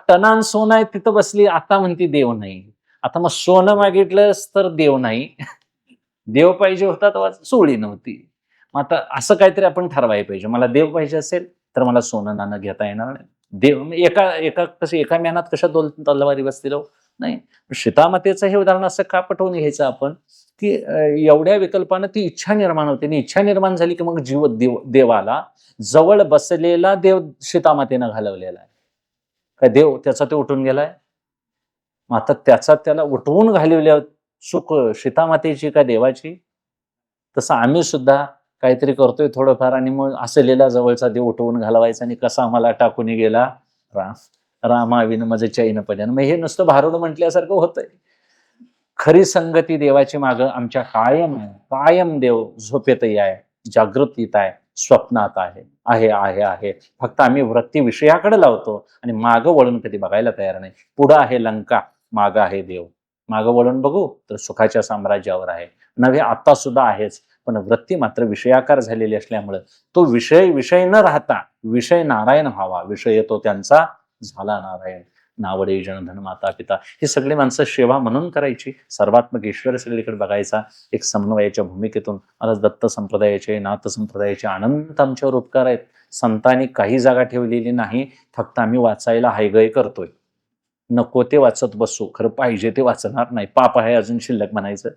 टनान सोनं आहे तिथं बसली, आता म्हणती देव नाही. आता मग सोनं मागितलंस तर देव नाही, देव पाहिजे होता तेव्हा चोळी नव्हती. मग आता असं काहीतरी आपण ठरवायला पाहिजे. मला देव पाहिजे असेल तर मला सोनं नाणं घेता येणार नाही. देव एका मेहनात कशा 2 तलवारी बसतील नाही. सीतामातेचं हे उदाहरण असं का पटवून घ्यायचं आपण, की एवढ्या विकल्पानं ती इच्छा निर्माण होते आणि इच्छा निर्माण झाली की मग देवाला जवळ बसलेला देव सीतामातेनं घालवलेला आहे. काय देव त्याचा ते उठून गेलाय? मग आता त्याला उठवून घालवल्या चूक सीतामातेची का देवाची? तसं आम्ही सुद्धा काहीतरी करतोय थोडंफार आणि मग असलेला जवळचा देव उठवून घालवायचा आणि कसा आम्हाला टाकून गेला रामाविन माझं चैन पड्यान. मग हे नुसतं भारुड म्हटल्यासारखं होतंय. खरी संगती देवाची मागं आमच्या कायम देव झोपेतही आहे, जागृतीत आहे, स्वप्नात आहे आहे आहे आहे. फक्त आम्ही वृत्ती विषयाकडे लावतो आणि मागं वळून कधी बघायला तयार नाही. पुढं आहे लंका, मागं आहे देव. मागं वळून बघू तर सुखाच्या साम्राज्यावर आहे. नव्हे आता सुद्धा आहेच, पण वृत्ती मात्र विषयाकार झालेली असल्यामुळं तो विषय न राहता विषय नारायण व्हावा. विषय येतो त्यांचा झाला नारायण. नावडे जनधन माता पिता, ही सगळी माणसं सेवा म्हणून करायची. सर्वात्मक ईश्वर सगळीकडे बघायचा. एक समन्वयाच्या भूमिकेतून महाराज दत्त संप्रदायाचे, नाथ संप्रदायाचे अनंत आमच्यावर उपकार आहेत. संतांनी काही जागा ठेवलेली नाही, फक्त आम्ही वाचायला हायगय करतोय. नको ते वाचत बसू, खरं पाहिजे ते वाचणार नाही. पाप आहे अजून शिल्लक म्हणायचं.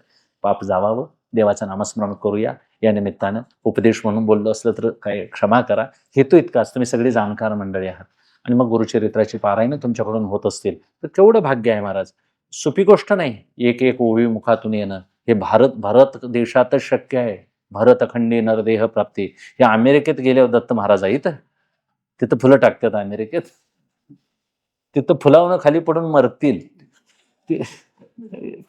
पाप जावावं, देवाचं नामस्मरण करूया. या निमित्तानं उपदेश म्हणून बोललो असलं तर काय क्षमा करा. हेतू इतकाच, तुम्ही सगळी जाणकार मंडळी आहात आणि मग गुरुचरित्राची पारायण तुमच्याकडून होत असतील तर केवढं भाग्य आहे महाराज. सोपी गोष्ट नाही एक एक ओवी मुखातून येणं. हे भारत देशातच शक्य आहे. भरतखंडी नरदेह प्राप्ती. हे अमेरिकेत गेल्यावर दत्त महाराज आहेत, तिथं फुलं टाकतात अमेरिकेत, तिथं फुलावून खाली पडून मरतील.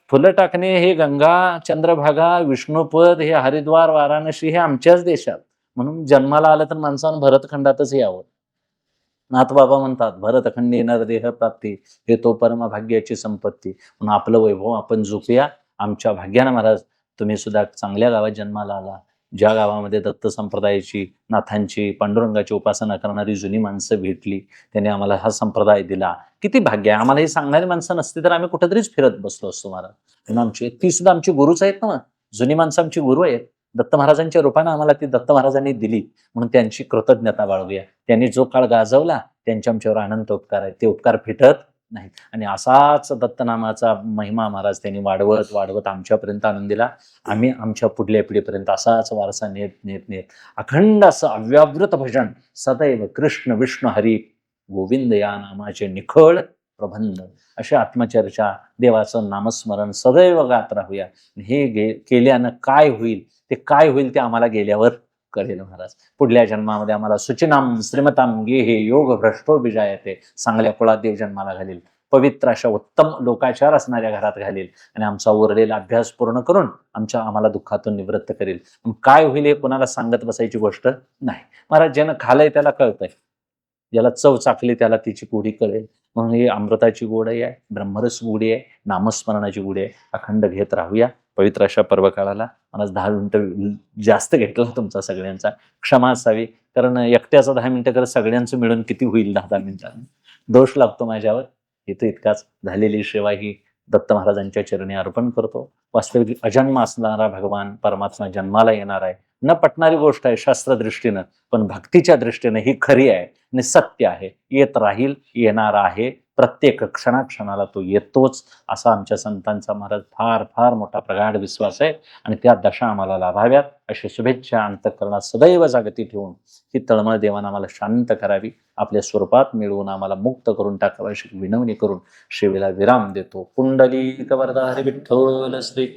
फुलं टाकणे हे गंगा, चंद्रभागा, विष्णुपद, हे हरिद्वार, वाराणसी हे आमच्याच देशात. म्हणून जन्माला आलं तर माणसानं भरतखंडातच यावं. नाथबाबा म्हणतात भरतखंडी नरदेह प्राप्ती, हे तो परमभाग्याची संपत्ती. म्हणून आपलं वैभव आपण जपूया. आमच्या भाग्यानं महाराज तुम्ही सुद्धा चांगल्या गावात जन्माला आला, ज्या गावामध्ये दत्त संप्रदायाची, नाथांची, पांडुरंगाची उपासना करणारी जुनी माणसं भेटली, त्यांनी आम्हाला हा संप्रदाय दिला. किती भाग्य आहे. आम्हाला हे सांगणारी माणसं नसती तर आम्ही कुठेतरीच फिरत बसलो असतो महाराज. म्हणून आमची ती सुद्धा आमची गुरुच आहेत ना. जुनी माणसं आमची गुरु आहेत. दत्त महाराजांच्या रूपानं आम्हाला ती दत्त महाराजांनी दिली, म्हणून त्यांची कृतज्ञता बाळगूया. त्यांनी जो काळ गाजवला त्यांच्या आमच्यावर अनंत उपकार आहेत. ते उपकार फिटत नाहीत. आणि असाच दत्तनामाचा महिमा महाराज त्यांनी वाढवत वाढवत आमच्यापर्यंत आणून दिला. आम्ही आमच्या पुढल्या पिढीपर्यंत असाच वारसा नेत नेत नेत अखंड असं अव्यावृत भजन, सदैव कृष्ण विष्णू हरी गोविंद या नामाचे निखळ प्रबंध, अशी आत्मचर्चा, देवाचं नामस्मरण सदैव गात राहूया. हे केल्यानं काय होईल, ते आम्हाला गेल्यावर कळेल महाराज. पुढल्या जन्मामध्ये आम्हाला सुचिनाम श्रीमताम गेहे योग भ्रष्टो विजायते, चांगल्या कुळात देव जन्माला घालील, पवित्र अशा उत्तम लोकाचार असणाऱ्या घरात घालील आणि आमचा उरलेला अभ्यास पूर्ण करून आम्हाला दुःखातून निवृत्त करेल. काय होईल हे कोणाला सांगत बसायची गोष्ट नाही महाराज. ज्यानं खालंय त्याला कळतंय, ज्याला चव चाकली त्याला तिची गोडी कळेल. म्हणून ही अमृताची गोडी आहे, ब्रह्मरस गोडी आहे, नामस्मरणाची गोडी आहे. अखंड घेत राहूया. पवित्र अशा पर्वकाळाला मला 10 मिनिटं जास्त घेतला तुमचा सगळ्यांचा, क्षमा असावी. कारण एकट्याचा 10 मिनिटं करत सगळ्यांचं मिळून किती होईल 10-10 मिनिटांनी, दोष लागतो माझ्यावर. इथं इतकाच. झालेली सेवा ही दत्त महाराजांच्या चरणी अर्पण करतो. वास्तविक अजन्म असणारा भगवान परमात्मा जन्माला येणार आहे. न पटणारी गोष्ट आहे शास्त्रदृष्टीनं, पण भक्तीच्या दृष्टीनं ही खरी आहे आणि सत्य आहे. येत राहील, येणार आहे, प्रत्येक क्षणाक्षणाला तो येतोच, असा आमच्या संतांचा महाराज फार फार मोठा प्रगाढ विश्वास आहे. आणि त्या दशा आम्हाला लाभाव्यात अशी शुभेच्छा अंतःकरणात सदैव जागती ठेवून ही तळमळ देवानं आम्हाला शांत करावी, आपल्या स्वरूपात मिळवून आम्हाला मुक्त करून टाकावं अशी विनवणी करून सेवेला विराम देतो. कुंडली वरदा हरी विठ्ठल श्री